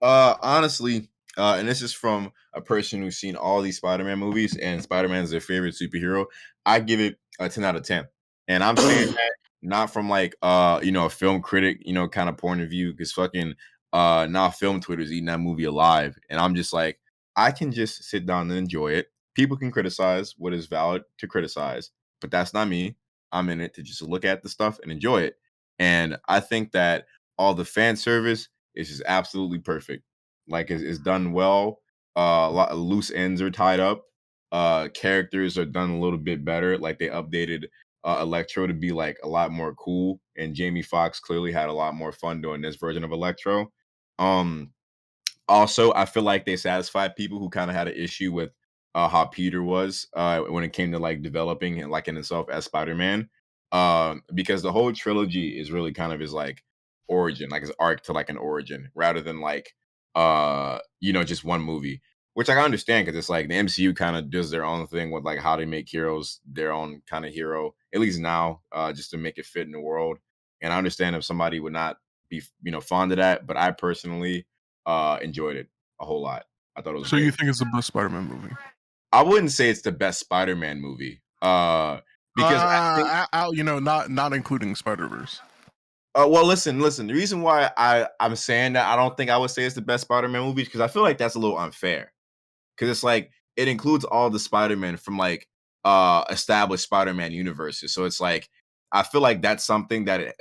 honestly, and this is from a person who's seen all these Spider-Man movies and Spider-Man is their favorite superhero. I give it a 10 out of 10. And I'm saying that not from like a film critic, kind of point of view, because fucking now film Twitter's eating that movie alive. And I'm just like, I can just sit down and enjoy it. People can criticize what is valid to criticize, but that's not me. I'm in it to just look at the stuff and enjoy it. And I think that all the fan service is just absolutely perfect. Like it's done well. A lot of loose ends are tied up. Characters are done a little bit better. Like they updated Electro to be like a lot more cool, and Jamie Foxx clearly had a lot more fun doing this version of Electro. Um, Also, I feel like they satisfied people who kind of had an issue with how Peter was when it came to like developing and like in himself as Spider-Man. Because the whole trilogy is really kind of his like origin, like his arc to like an origin, rather than like just one movie. Which I understand because it's like the MCU kind of does their own thing with like how they make heroes their own kind of hero, at least now, just to make it fit in the world. And I understand if somebody would not be fond of that, but I personally enjoyed it a whole lot. I thought it was So great. you think it's the best Spider-Man movie? I wouldn't say it's the best Spider-Man movie. Because I think, not including Spider-Verse. well, listen. The reason why I'm saying that I don't think I would say it's the best Spider-Man movie is because I feel like that's a little unfair. Because it's like it includes all the Spider-Man from like established Spider-Man universes. So it's like I feel like that's something that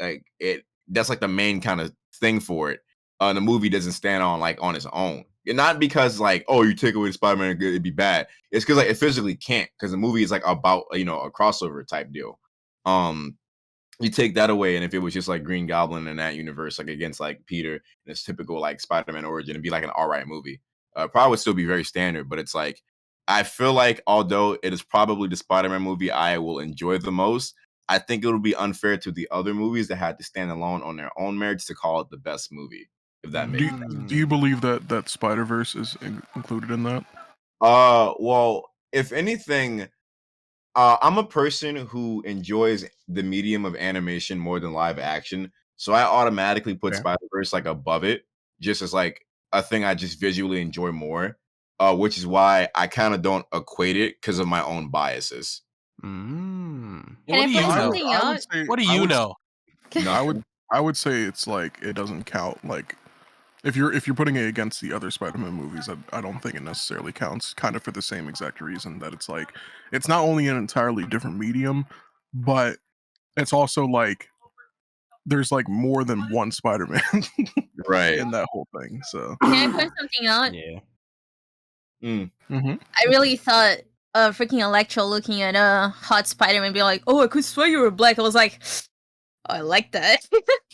that's like the main kind of thing for it. The movie doesn't stand on like on its own. And not because like, oh, you take away the Spider-Man, it'd be bad. It's because like it physically can't, because the movie is like about a crossover type deal. You take that away, and if it was just like Green Goblin in that universe, like against like Peter in this typical like Spider-Man origin, it'd be like an all-right movie. Probably would still be very standard, but it's like I feel like although it is probably the Spider-Man movie I will enjoy the most, I think it would be unfair to the other movies that had to stand alone on their own merits to call it the best movie, if that makes sense. Do you believe that Spider-Verse is included in that? Well, if anything, I'm a person who enjoys the medium of animation more than live action, so I automatically put Okay. Spider-Verse like above it, just as like a thing I just visually enjoy more. Which is why I kind of don't equate it because of my own biases. Mm. Yeah, Can what I do point you know? something I out? would say, What do I you would, know? No. I would say it's like it doesn't count. Like if you're putting it against the other Spider-Man movies, I don't think it necessarily counts. Kind of for the same exact reason that it's like it's not only an entirely different medium, but it's also like there's like more than one Spider-Man Right. in that whole thing. So Can I point something out? Yeah. I really thought freaking Electro looking at Hot Spider-Man being like, "Oh, I could swear you were black." I was like, oh, I like that.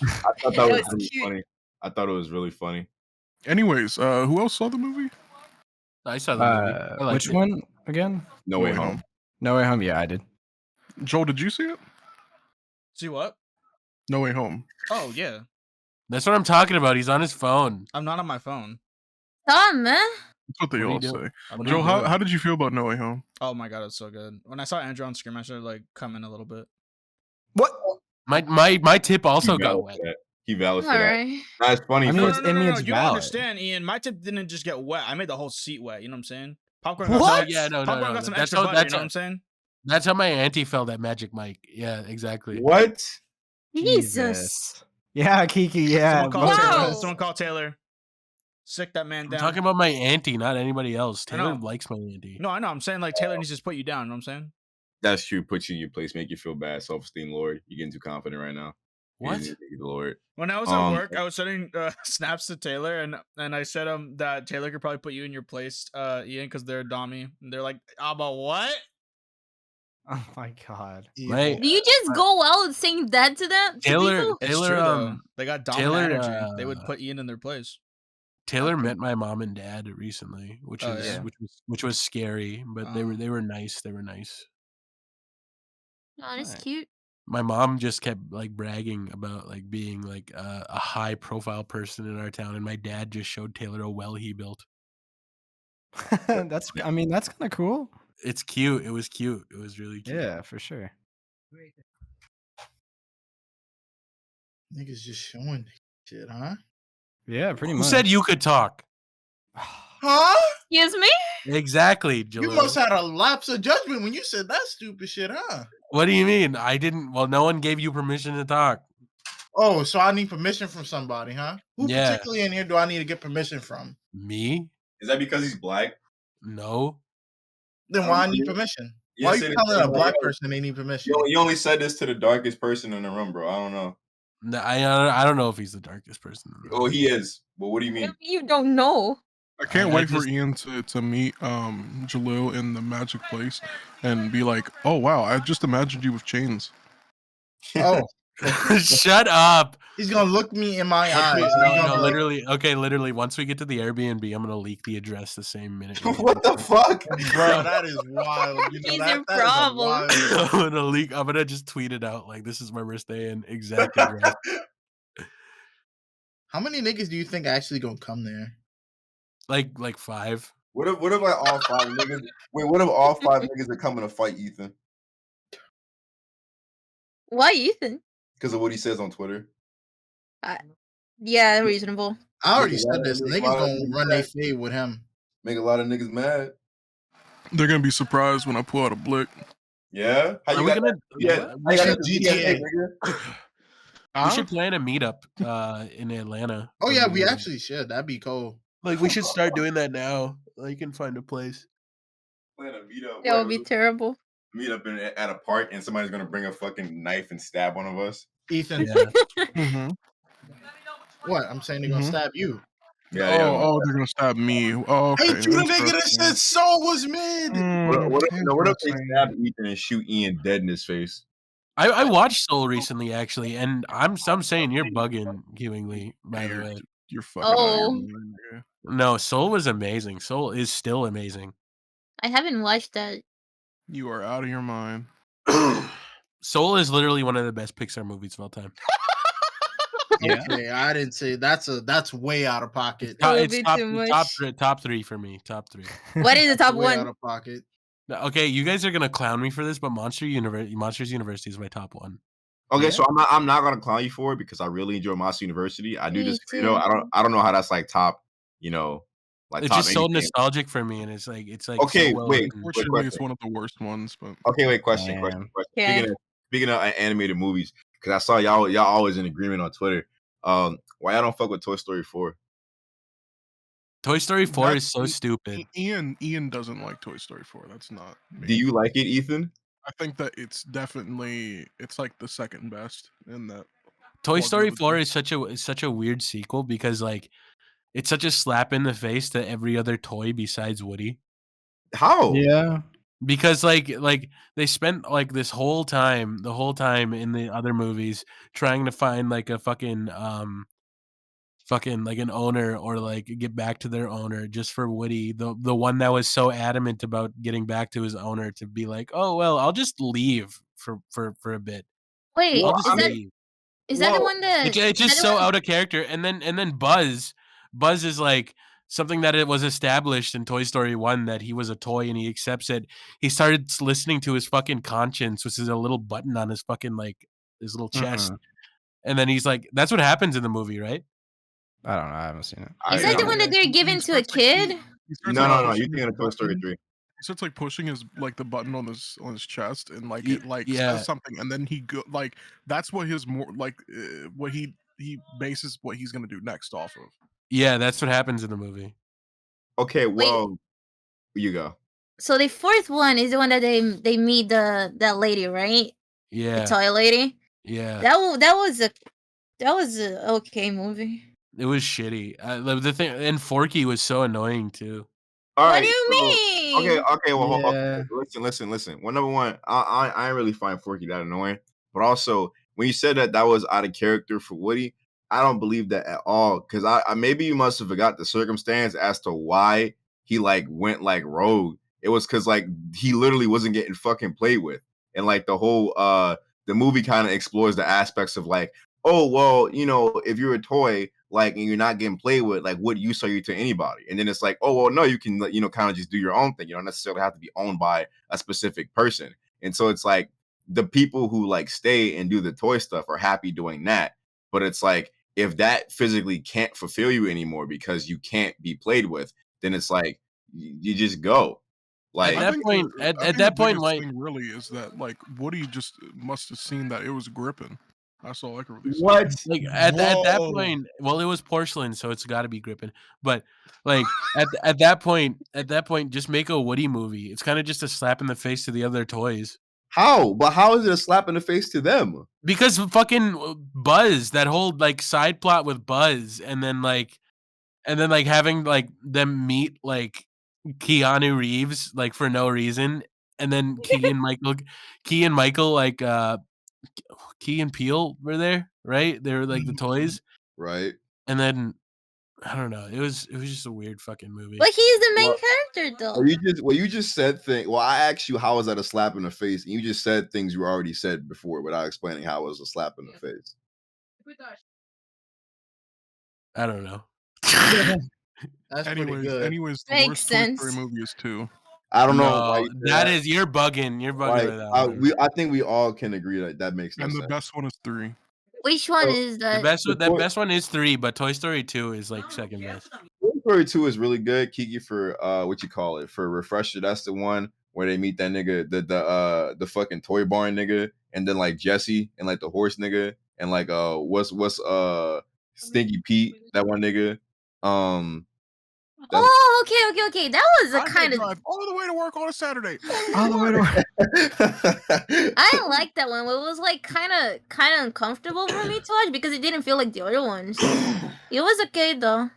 I thought that was was really cute. funny. I thought it was really funny. anyways, who else saw the movie? I saw the movie. I liked Which it. one again? No Way Home. No Way Home. Yeah, I did. Joel, did you see it? See what? No Way Home. Oh yeah, That's what I'm talking about. He's on his phone. I'm not on my phone. Stop, man. That's what they What are you all doing? say. I'm What are not- you Joel, doing? how did you feel about No Way Home? Oh my god, it's so good. When I saw Andrew on screen, I started like coming a little bit. What? My tip also He got valid wet. for that. He valid All for that. right. Nah, it's funny. I mean, No, it's- no, no, I mean, no, no. it's You don't valid. understand, Ian. My tip didn't just get wet. I made the whole seat wet. You know what I'm saying? Popcorn What? got some, Yeah, no, popcorn no. got some That's extra how. butter. You That's know how, what I'm saying? that's how my auntie felt at Magic Mike. Yeah, exactly. What? Jesus. Yeah, Kiki. Yeah. Someone call Wow. Taylor. Someone call Taylor. Sick that man I'm down. talking about my auntie, not anybody else. I Taylor know. likes my auntie. No, I know. I'm saying like Taylor needs to just put you down. You know what I'm saying? That's true. Put you in your place, make you feel bad. Self-esteem, Lord. You're getting too confident right now. You What? need to take the Lord. When I was at work, I was sending snaps to Taylor, and I said that Taylor could probably put you in your place, Ian, because they're a dommy. And they're like, but what? Oh my god. Right. Do you just go out saying that to them? To Taylor, people? It's Taylor, true though. They got dominant Taylor, energy. They would put Ian in their place. Taylor met my mom and dad recently, which Oh, is yeah. which was scary, but they were nice. They were nice. Oh, that's Alright. cute. My mom just kept like bragging about like being like a high profile person in our town, and my dad just showed Taylor a well he built. That's. I mean, that's kind of cool. It's cute. It was cute. It was really cute. Yeah, for sure. Niggas just showing shit, huh? Yeah, pretty Who much. said you could talk? Huh? Excuse me? Exactly, You Jalil. must have had a lapse of judgment when you said that stupid shit, huh? What do you mean? I didn't. Well, no one gave you permission to talk. Oh, so I need permission from somebody, huh? Who Yeah. particularly in here do I need to get permission from? Me? Is that because he's black? No. Then why I need permission? You Why are said you it telling to a black somebody else. person they need permission? You only said this to the darkest person in the room, bro. I don't know. No, I don't know if he's the darkest person. in the Oh, room. he is. But what do you mean? You don't know. I can't I wait for just- Ian to meet Jalil in the magic place and be like, oh wow, I just imagined you with chains. Oh, Shut up. he's gonna look me in my eyes. No, and he's gonna no, be like, literally. Okay, literally. Once we get to the Airbnb, I'm gonna leak the address the same minute. we get What to the fuck? bro, that is wild. You know, He's that your is a problem. wild- I'm gonna leak. I'm gonna just tweet it out like this is where we're staying. Exact address. How many niggas do you think actually gonna come there? like 5. What if like all 5 niggas? Wait, what if all 5 niggas are coming to fight Ethan Why, Ethan? because of what he says on Twitter? Yeah, reasonable. I already Niggas said mad, this. niggas Niggas mad, gonna niggas run their mad. fade with him. Make a lot of niggas mad. They're gonna be surprised when I pull out a blick. Yeah. How Are you we got? gonna? Yeah. We got should, the GTA. we should plan a meetup in Atlanta. Oh when yeah, we we go. actually should. That'd be cool. Like we should start doing that now. Like, can find a place. Plan a meetup. That would be terrible. Meet up at a park and somebody's gonna bring a fucking knife and stab one of us. Ethan, Yeah. Mm-hmm. what? I'm saying they're gonna Mhm. stab you. Yeah. Oh, they're gonna stab me. Oh, okay. Hey, you the nigga that interesting. said Soul was mid. What if they Interesting. stab Ethan and shoot Ian dead in his face? I watched Soul recently, actually, and I'm saying you're bugging, Kiwingly. By the way, You're fucking out of your Oh. mind, nigga. no, Soul was amazing. Soul is still amazing. I haven't watched that. You are out of your mind. Soul is literally one of the best Pixar movies of all time. Yeah. Okay, I didn't say that's way out of pocket. That would It's be top, too much. top three for me. Top 3. What is the top Way out one? of pocket. No, okay, you guys are gonna clown me for this, but Monsters University is my top 1. Okay, Yeah. so I'm not gonna clown you for it because I really enjoy Monster University. I do Me this, you know. too. I don't know how that's like top, you know, Like It's top just so any game. nostalgic for me, and it's like Okay, so well wait. written. Unfortunately, it's one of the worst ones, but Okay, wait. Question. Damn. Okay. Speaking of animated movies, because I saw y'all always in agreement on Twitter. Why y'all don't fuck with Toy Story 4? Toy Story 4 That's- is so stupid. Ian doesn't like Toy Story 4. That's not me. Do you like it, Ethan? I think that it's like the second best in that. Toy Story 4 quadrilogy. is such a weird sequel because like it's such a slap in the face to every other toy besides Woody. How? Yeah. Because like they spent like the whole time in the other movies trying to find like a fucking like an owner or like get back to their owner just for Woody, the one that was so adamant about getting back to his owner to be like, oh well, I'll just leave for a bit. Wait, I'll Well, just I mean, leave. is that the one that? It's is just that the so one- out of character. And then Buzz is like something that it was established in Toy Story 1 that he was a toy and he accepts it. He started listening to his fucking conscience, which is a little button on his fucking like his little chest. And then he's like, that's what happens in the movie, right? I don't know. I haven't seen it. Is that the one that they're He giving to a starts, like, kid? he starts, No, like, no. You're pushing thinking his of Toy Story button. 3. He starts like pushing his like the button on his chest, and like Ye- it like yeah. says something, and then he go like that's what his more like what he bases what he's gonna do next off of. Yeah, that's what happens in the movie. Okay, well, you go. So the fourth one is the one that they meet that lady, right? The Yeah. toy lady. Yeah. That was a okay movie. It was shitty. The thing, and Forky was so annoying too. All What right. do you so- mean? Okay. Well, Yeah. listen. Well, number one, I ain't really find Forky that annoying. But also, when you said that was out of character for Woody, I don't believe that at all. Because I maybe you must have forgot the circumstance as to why he like went like rogue. It was because like he literally wasn't getting fucking played with, and like the whole the movie kind of explores the aspects of like, oh well, you know, if you're a toy, like, and you're not getting played with, like, what use are you to anybody? And then it's like, oh well, no, you can, you know, kind of just do your own thing. You don't necessarily have to be owned by a specific person. And so it's like the people who like stay and do the toy stuff are happy doing that. But it's like if that physically can't fulfill you anymore because you can't be played with, then it's like you just go. Like, that point- I at think that the point, biggest like- thing really is that like Woody just must have seen that it was gripping. That's all I can really say. what? Like at that Whoa. point, well, it was porcelain, so it's got to be gripping. But like at that point, just make a Woody movie. It's kind of just a slap in the face to the other toys. How? But how is it a slap in the face to them? Because fucking Buzz, that whole like side plot with Buzz, and then like having like them meet like Keanu Reeves like for no reason, and then Key and Michael like Key and Peele were there, right? They were like the toys, Right? and then I don't know. It was just a weird fucking movie. But he's the main Well, character though. You just said things. Well, I asked you how was that a slap in the face, and you just said things you already said before without explaining how it was a slap in the face. I don't know. That's pretty good. Anyways, the Makes worst Toy Story sense. movie is 2. I don't know. No, Why you say that is you're bugging. You're bugging like, with that one. I think we all can agree that that makes no And the sense. best one is 3. Which one So, is The that? best one is 3, but Toy Story 2 is like second best. Toy Story 2 is really good. Kiki, for what you call it, for a refresher, that's the one where they meet that nigga, the fucking toy barn nigga, and then like Jesse and like the horse nigga, and like what's Stinky Pete, that one nigga. That's- Oh, okay. That was a I kind of. drive all the way to work on a Saturday. All the way to work. I like that one. But it was like kind of uncomfortable for me to watch because it didn't feel like the other ones. It was okay though.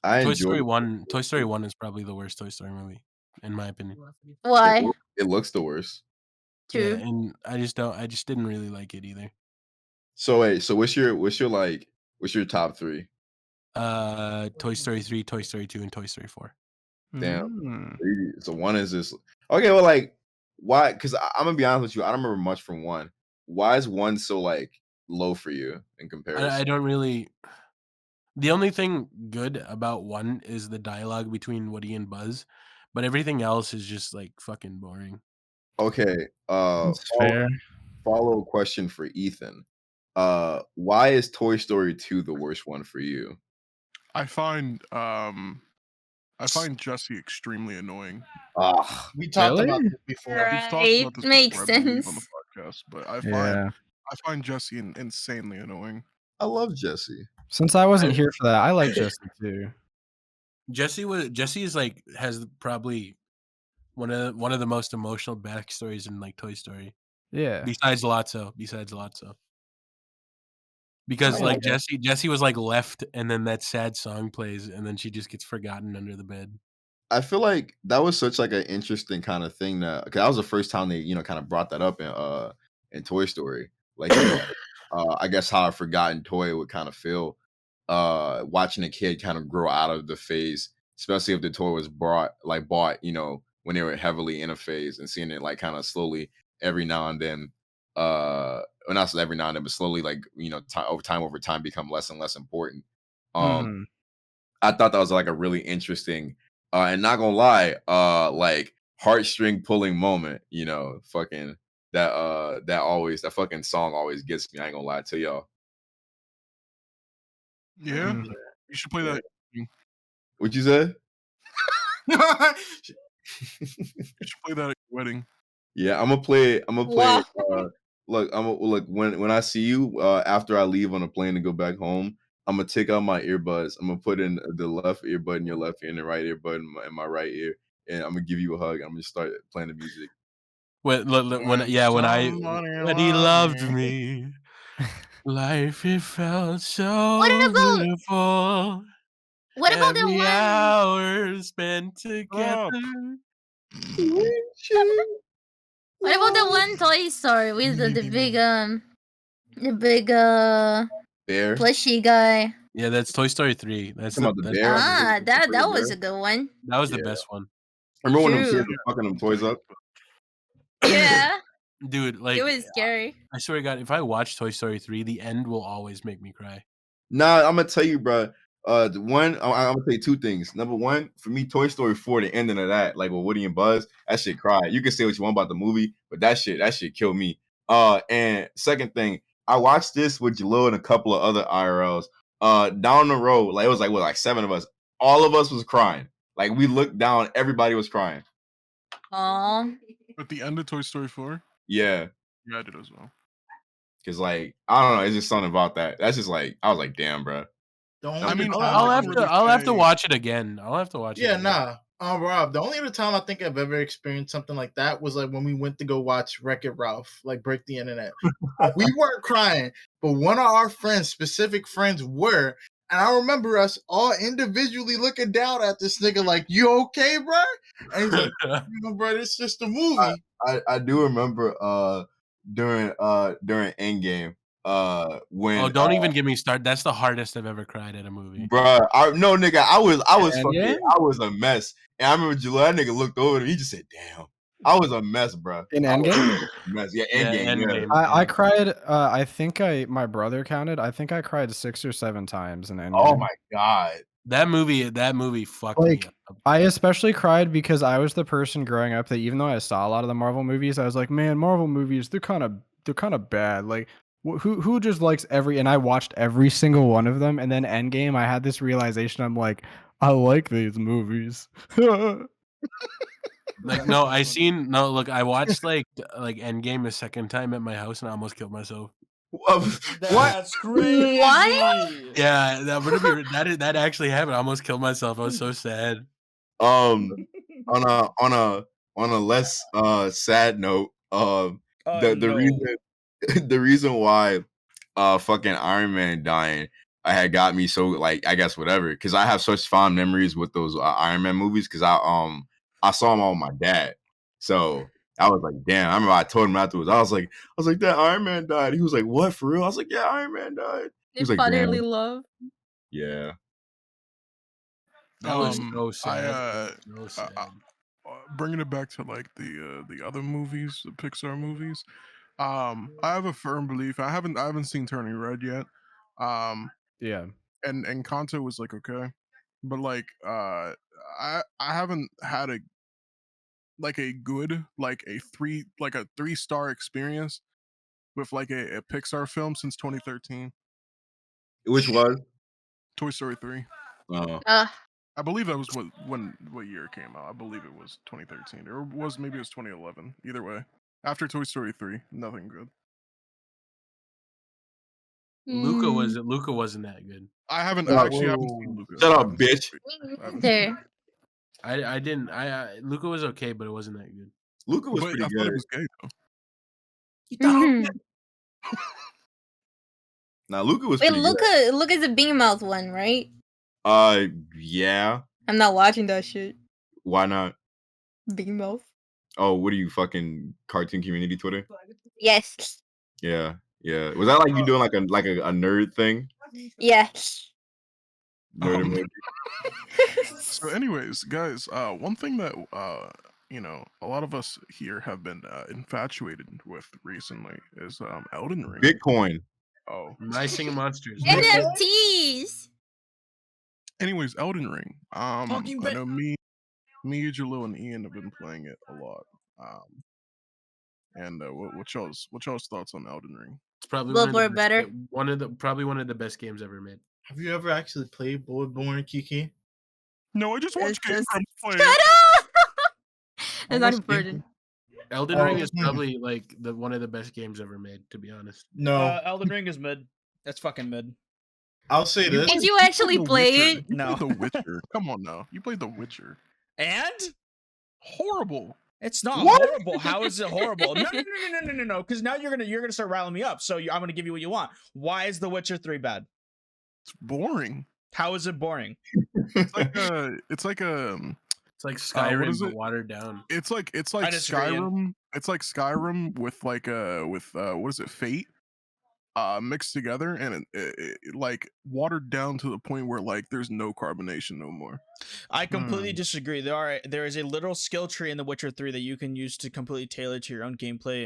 I Toy enjoyed Story it. 1. Toy Story 1 is probably the worst Toy Story movie, in my opinion. Why? It looks the worst. Yeah, True. and I just didn't really like it either. So wait, so what's your top 3? Toy Story 3, Toy Story 2, and Toy Story 4. Damn. Mm. So one is this. Okay, well, like, why? Because I'm gonna be honest with you, I don't remember much from 1. Why is 1 so like low for you in comparison? I don't really. The only thing good about 1 is the dialogue between Woody and Buzz, but everything else is just like fucking boring. Okay. That's fair. Follow question for Ethan. Why is Toy Story 2 the worst one for you? I find I find Jesse extremely annoying. Ah, We talked Really? about this before. We've talked Right, about this makes before, I believe, on the sense. podcast, but I Yeah. find Jesse insanely annoying. I love Jesse. Since I wasn't here for that, I like Jesse too. Jesse is like has probably one of the most emotional backstories in like Toy Story. Yeah. Besides Lotso. Because Oh, like yeah. Jesse was like left, and then that sad song plays, and then she just gets forgotten under the bed. I feel like that was such like an interesting kind of thing because that was the first time they kind of brought that up in Toy Story. Like I guess how a forgotten toy would kind of feel watching a kid kind of grow out of the phase, especially if the toy was bought when they were heavily in a phase, and seeing it like kind of slowly every now and then well, not every now and then, but slowly like over time become less and less important. Mhm. I thought that was like a really interesting and not gonna lie, like heartstring pulling moment, fucking that fucking song always gets me. I ain't gonna lie to y'all. Yeah, Mhm. you should play that. What you said? You should play that at your wedding. Yeah, I'm gonna play it. Wow. Look when I see you after I leave on a plane to go back home. I'm gonna take out my earbuds. I'm gonna put in the left earbud in your left ear and the right earbud in my right ear, and I'm gonna give you a hug. I'm gonna start playing the music. When he loved me, life it felt so beautiful. What about the Every one? hour spent together. What about the one Toy Story with the big Bear. plushy guy? Yeah, that's Toy Story 3. That's Talking about the that's bear. Ah, that Bear. was a good one. that was the Yeah. best one. Remember when them True. kids were fucking them toys up? Yeah, Dude, like it was scary. I swear to God, if I watch Toy Story 3, the end will always make me cry. Nah, I'm gonna tell you, bro. I'm gonna tell you two things. Number one, for me, Toy Story 4, the ending of that, like with Woody and Buzz, that shit cry. You can say what you want about the movie, but that shit killed me. And second thing, I watched this with Jalil and a couple of other IRLs. Down the road, like it was like 7 of us. All of us was crying. Like we looked down, everybody was crying. Aw. At the end of Toy Story 4, Yeah, yeah, I did as well. because like I don't know, it's just something about that. That's just like I was like, damn, bro. The only I mean, time I'll I have can to really I'll have to say- watch it again. I'll have to watch it. Yeah, again. nah. Rob, the only other time I think I've ever experienced something like that was like when we went to go watch Wreck-It Ralph, like Break the Internet. We weren't crying, but one of our friends, specific friends, were. And I remember us all individually looking down at this nigga like, "You okay, bro?" And he's like, "Bro, it's just a movie." I do remember during Endgame when Oh, don't even get me started. That's the hardest I've ever cried at a movie. bruh, no nigga, I was fucking Endgame? I was a mess. And I remember July, that nigga looked over and he just said, "Damn." I was a mess, bruh. In I was Endgame? a mess. Yeah, Yeah, Endgame. Yeah. Endgame. I yeah. cried. I think my brother counted. I think I cried 6 or 7 times in Endgame. Oh my god. That movie fucked me Like, up. I especially cried because I was the person growing up that even though I saw a lot of the Marvel movies, I was like, man, Marvel movies, they're kind of bad. Like, who just likes and I watched every single one of them, and then Endgame, I had this realization. I'm like, I like these movies. Like no, look, I watched like Endgame a second time at my house and I almost killed myself. That's crazy. Yeah, that actually happened. I almost killed myself. I was so sad. On a less sad note, the No. reason the reason why fucking Iron Man dying had got me so like I guess whatever, because I have such fond memories with those Iron Man movies because I saw them all with my dad. So I was like, damn. I remember I told him afterwards. I was like, that Iron Man died. He was like, what, for real? I was like, yeah, Iron Man died. He was like, Fatherly damn. love. Yeah. That was so I sad. So sad. bringing it back to like the other movies, the Pixar movies. I have a firm belief. I haven't seen Turning Red yet. Yeah. And Encanto was like okay, but like I haven't had a good like a 3-star experience with like a Pixar film since 2013. Which was? Toy Story 3. Oh. I believe that was what year it came out. I believe it was 2013, or maybe it was 2011. Either way, after Toy Story 3, nothing good. Luca Mm, wasn't that good. I haven't. Oh, I actually haven't seen Luca. Shut I up, haven't seen bitch. it. me I haven't neither. I didn't. Luca was okay, but it wasn't that good. Luca was But pretty I thought good. it was gay though. Mhm. Now Luca was Wait, pretty Luca's a bean mouth one, right? good. Yeah. I'm not watching that shit. Why not? Bean mouth. Oh, what are you fucking cartoon community Twitter? Yes. Yeah, yeah. Was that like you doing like a nerd thing? Yeah. Nerd Um, emoji? So, anyways, guys, one thing that a lot of us here have been infatuated with recently is Elden Ring. Bitcoin. Oh, My Singing Monsters. NFTs. anyways, Elden Ring. Fucking I know me, Jalil, and Ian have been playing it a lot. And what y'all's thoughts on Elden Ring? It's probably Bloodborne better. probably one of the best games ever made. Have you ever actually played Bloodborne, Kiki? No, I just watched Game Just- Grumps play Shut it. up! That's I not watched Game important. Elden Oh, Ring is hmm. probably like one of the best games ever made, to be honest. No, Elden Ring is mid. That's fucking mid. I'll say this. Did you played actually The play Witcher. it? You No. played The Witcher. Come on now, you played The Witcher. And Horrible. it's not What? horrible. How is it horrible? No. Because now you're gonna start riling me up. So I'm gonna give you what you want. Why is The Witcher 3 bad? It's boring. How is it boring? It's like it's like It's like what Skyrim, is but it? watered down. It's like I disagree, Ian. Skyrim. It's like Skyrim with what is it? Fate. Mixed together, and it like watered down to the point where like there's no carbonation no more. I completely disagree. There is a literal skill tree in The Witcher 3 that you can use to completely tailor to your own gameplay.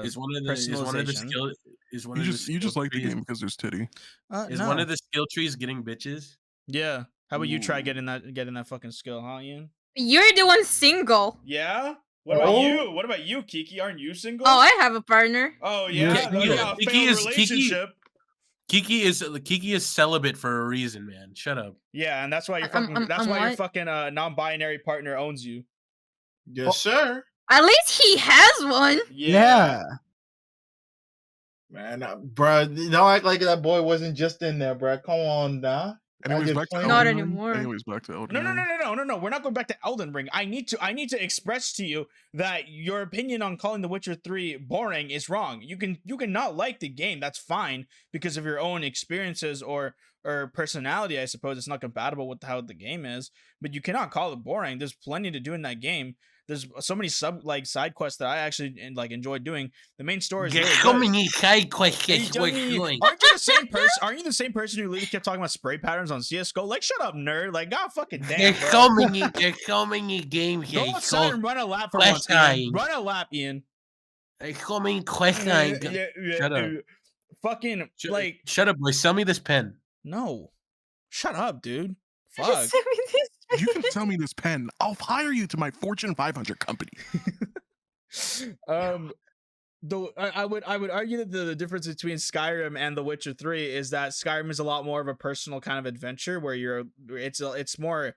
Is one of the personalization. skill is one You of the just skill like the trees- game because there's titty. Is No. one of the skill trees getting bitches? Yeah. How about you try Ooh. getting that fucking skill, huh, Ian? You're the one single. Yeah. What about Oh. you? What about you, Kiki? Aren't you single? Oh, I have a partner. Oh Yeah, yeah. yeah. A Kiki failed is- relationship. Kiki is celibate for a reason, man. Shut up. Yeah, and that's why your I'm- fucking I'm- that's I'm why your what? fucking non-binary partner owns you. Yes, sir. At least he has one. Man, bruh, don't act like that boy wasn't just in there, bruh. Come on, now. Anyways, just back to playing- Not Elden Ring. anymore. Anyways, back to Elden No, Ring. no. We're not going back to Elden Ring. I need to express to you that your opinion on calling The Witcher 3 boring is wrong. You can not like the game. That's fine because of your own experiences or personality. I suppose it's not compatible with how the game is, but you cannot call it boring. There's plenty to do in that game. There's so many side quests that I actually enjoyed doing. The main story is really good. many side quests Aren't you the same person? Aren't you the same person who literally kept talking about spray patterns on CS:GO? Like, shut up, nerd! Like, god fucking damn, bro. there's so many games Go outside and run a lap for once, Ian. Quest Run a lap, Ian. There's so many quests. Shut up. Fucking like Shut up, boy. Sell me this pen. no. Shut up, dude. Fuck. Just send me this. You can sell me this pen. I'll hire you to my Fortune 500 company. Though I would argue that the difference between Skyrim and The Witcher 3 is that Skyrim is a lot more of a personal kind of adventure where it's more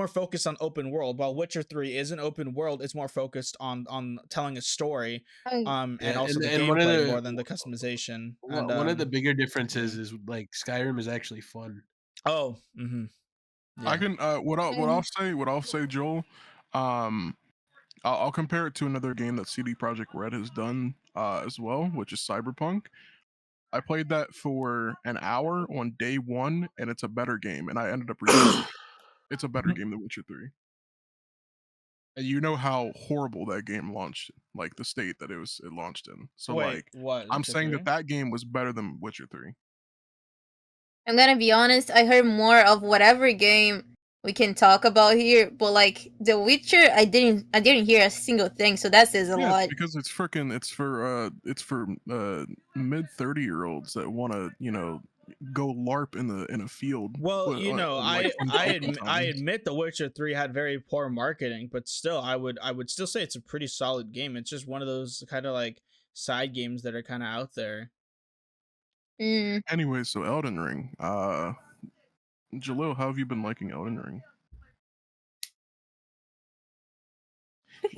focused on open world, while Witcher 3 is an open world. It's more focused on telling a story, and Yeah, also the and one of gameplay the- more than the customization. And One of the bigger differences is like Skyrim is actually fun. I can what I'll say, Joel. I'll compare it to another game that CD Projekt Red has done as well, which is Cyberpunk. I played that for an hour on day one, and it's a better game. And I ended up realizing it's a better game than Witcher 3. And you know how horrible that game launched, like the state that it launched in. So like, what? I'm Witcher saying 3? that game was better than Witcher 3. I'm gonna be honest. I heard more of whatever game we can talk about here, but like The Witcher, I didn't hear a single thing. So that says a Yeah, lot. because it's for mid 30-year-olds that want to go LARP in a field. Well, but, I times. admit The Witcher 3 had very poor marketing, but still, I would still say it's a pretty solid game. It's just one of those kind of like side games that are kind of out there. Mm. Anyway, so Elden Ring. Jalil, how have you been liking Elden Ring?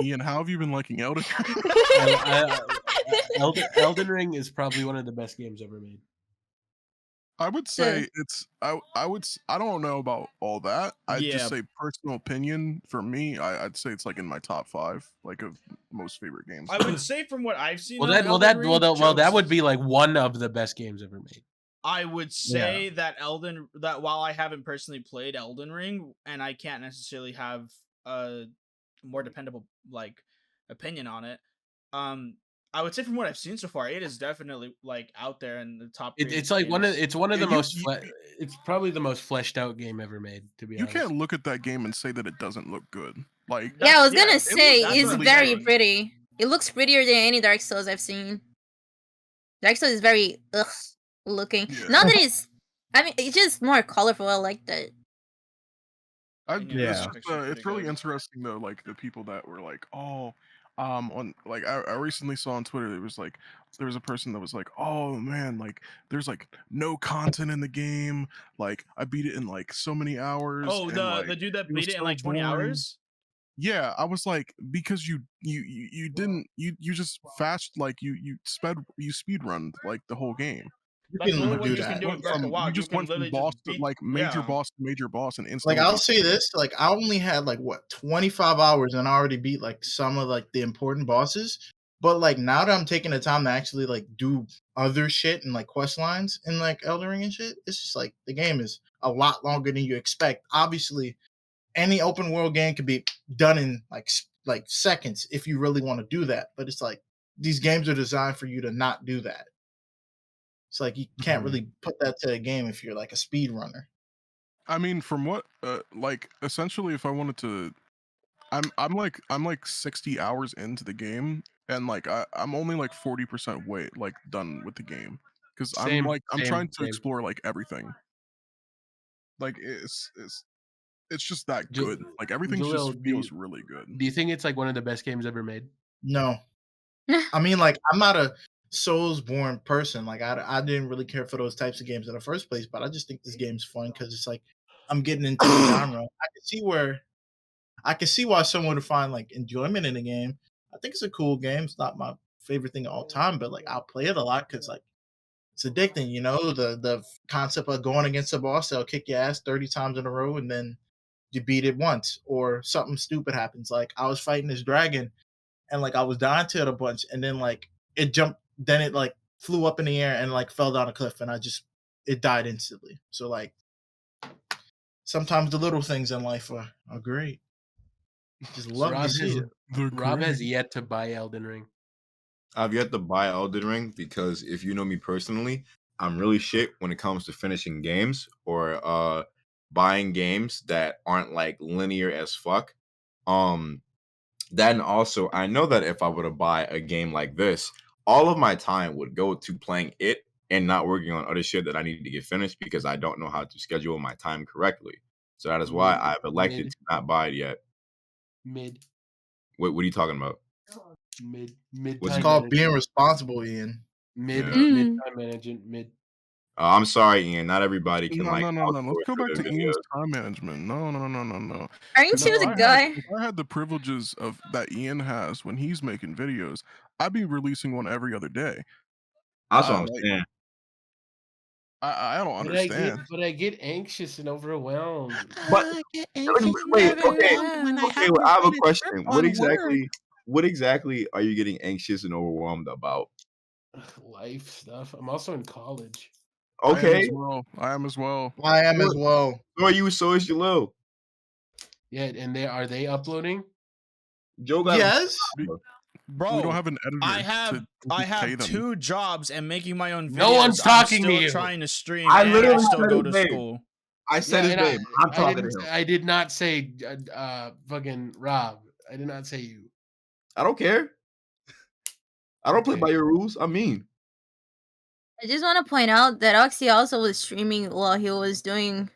Ian, how have you been liking Elden Ring? Elden Ring is probably one of the best games ever made. I would say it's I don't know about all that. I'd Yeah. just say personal opinion for me. I'd say it's like in my top 5 like of most favorite games. I would say from what I've seen. Well, of that Elden Ring, that would jokes- be like one of the best games ever made. I would say that while I haven't personally played Elden Ring and I can't necessarily have a more dependable like opinion on it, I would say from what I've seen so far, it is definitely like out there in the top. It's like one of the Yeah, most. It's probably the most fleshed out game ever made. To be You honest, can't look at that game and say that it doesn't look good. Like Yeah, I was gonna it say looks it's really very good. pretty. It looks prettier than any Dark Souls I've seen. Dark Souls is very looking. Yeah. Not that it's. I mean, it's just more colorful. I like that. It's Yeah. just, it's really interesting though. Like the people that were like, oh, on like I recently saw on Twitter there was a person that was like, oh man, like there's like no content in the game. Like I beat it in like so many hours. Oh, and, the like, dude that was beat it in so like 20 boring. hours. Yeah, I was like, because you didn't you just you speed run like the whole game. You That's can literally what do you can that. do in Breath of the Wild. You just went from literally boss just to beat- like major yeah. boss to major boss and Like instantly. I'll beat say this, like I only had like what 25 hours and I already beat like some of like the important bosses. But like now that I'm taking the time to actually like do other shit and like quest lines in like Elden Ring and shit, it's just like the game is a lot longer than you expect. Obviously, any open world game could be done in like seconds if you really want to do that. But it's like these games are designed for you to not do that. It's like you can't really put that to a game if you're like a speed runner. I mean, from what like essentially if I wanted to I'm like 60 hours into the game and like I'm only like 40% way like done with the game cuz I'm Same, I'm same, trying to same. explore like everything. Like it's just that Ju- good. Like everything Jalil, just feels really good. Do you think it's like one of the best games ever made? No. I mean, like, I'm not a Souls-born person. Like, I didn't really care for those types of games in the first place, but I just think this game's fun because it's like I'm getting into the genre. I can see why someone would find like enjoyment in the game. I think it's a cool game. It's not my favorite thing of all time, but like I'll play it a lot because like it's addicting. You know, the concept of going against a boss that'll kick your ass 30 times in a row and then you beat it once, or something stupid happens. Like I was fighting this dragon and like I was dying to it a bunch, and then like it jumped, then it like flew up in the air and like fell down a cliff, and it died instantly. So like sometimes the little things in life are great. Just love to see it. Rob has yet to buy Elden Ring. I've yet to buy Elden Ring because if you know me personally, I'm really shit when it comes to finishing games or buying games that aren't like linear as fuck. Then also I know that if I were to buy a game like this, all of my time would go to playing it and not working on other shit that I need to get finished because I don't know how to schedule my time correctly. So that is why I've elected to not buy it yet. Mid. What are you talking about? Mid. It's called being responsible, Ian. Mid Yeah. time management. Mid. I'm sorry, Ian. Not everybody can No. like. Let's go back to videos. Ian's time management. No. Aren't you the guy? If I had the privileges of that Ian has when he's making videos, I'd be releasing one every other day. That's what I'm saying. I don't understand. But I get anxious and overwhelmed. But wait, okay. Well, I have a question. What exactly are you getting anxious and overwhelmed about? Life stuff. I'm also in college. Okay. I am as well. I am as well. So are you? So is Jalil. Yeah, and are they uploading? Joe got Yes. Bro, we don't have an editor. I have pay them. 2 jobs and making my own videos. No one's talking to I'm still you. trying to stream. I and literally still said go his to name. school. I said his name. I'm talking to him. I did not say fucking Rob. I did not say you. I don't care. I don't play by your rules. I mean, I just want to point out that Oxy also was streaming while he was doing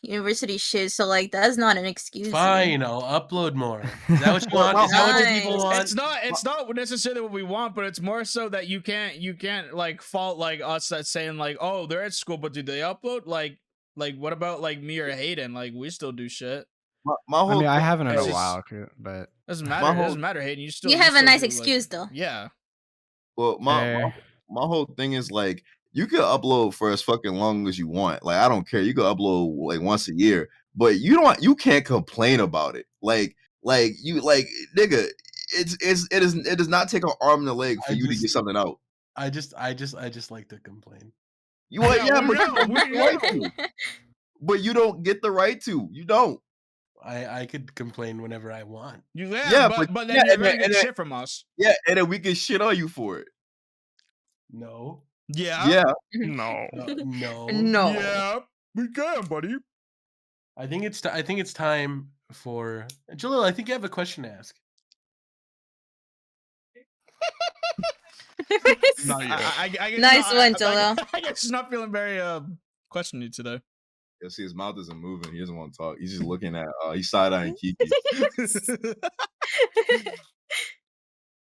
university shit, so like that's not an excuse. Fine, I'll upload more. Is that what you want? Is that what the people want? It's not necessarily what we want, but it's more so that you can't like fault like us that's saying like, oh, they're at school, but do they upload? Like Like, what about like me or Hayden? Like, we still do shit. My whole I mean, I thing haven't in It's a just- while, but Doesn't My matter. It whole- doesn't matter, Hayden. You still You have a still nice do, excuse though. Yeah. well, my whole thing is like you can upload for as fucking long as you want. Like I don't care. You can upload like once a year, but you can't complain about it. Like you nigga, it does not take an arm and a leg for you to get something out. I just like to complain. You want Yeah, but you don't get the right yeah. to. But you don't get the right to. You don't. I could complain whenever I want. But then you're gonna get shit from us. Yeah, and then we can shit on you for it. No. Yeah. Yeah. No. No. No. Yeah. We can, buddy. I think it's time for Jalil. I think you have a question to ask. Not yet. I guess Nice not- one, I Jalil. I guess he's not feeling very questioning today. Yeah, see, his mouth isn't moving. He doesn't want to talk. He's just looking at. He's side-eyeing Kiki.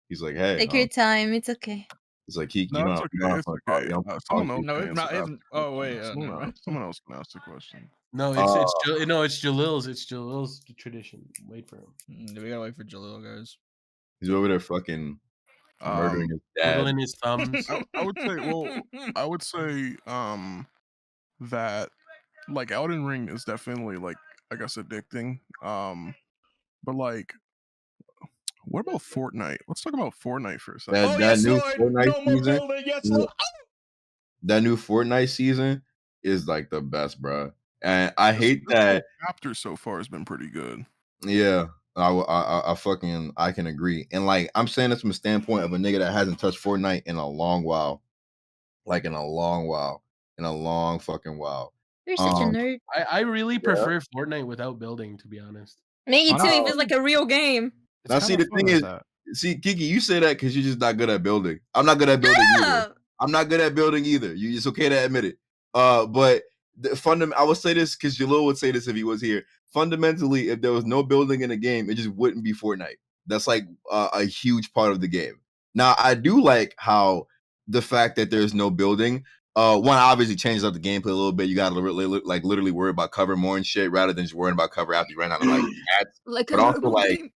He's like, "Hey." Take your time. It's okay. He's like, "Kiki, No, you it's don't, okay. you don't It's have to okay. talk. You don't have to Someone talk else to No, can it's answer not- that it's- oh, question. wait, never mind. Someone else can ask the question. No, it's Jalil's tradition. Wait for him. We gotta wait for Jalil, guys. He's over there fucking murdering his dad. Twiddling his thumbs. I would say, well, I would say that like Elden Ring is definitely like I guess addicting. But like what about Fortnite? Let's talk about Fortnite for a second. That, that new Fortnite season, that new Fortnite season is like the best, bro. And I hate This that. chapter so far has been pretty good. Yeah, I fucking I can agree. And like I'm saying this from a standpoint of a nigga that hasn't touched Fortnite in a long while, like in a long fucking while. You're such a nerd. I really prefer Fortnite without building, to be honest. Me too. Honestly- If it's like a real game. it's Now, kinda see, the fun thing with is, that. see, Kiki, you say that because you're just not good at building. I'm not good at building either. I'm not good at building either. It's okay to admit it. But I would say this because Jalil would say this if he was here. Fundamentally, if there was no building in the game, it just wouldn't be Fortnite. That's like a huge part of the game. Now, I do like how the fact that there's no building. One obviously changes up the gameplay a little bit. You got to literally worry about cover more and shit rather than just worrying about cover after you run out of like ads. Like But also like.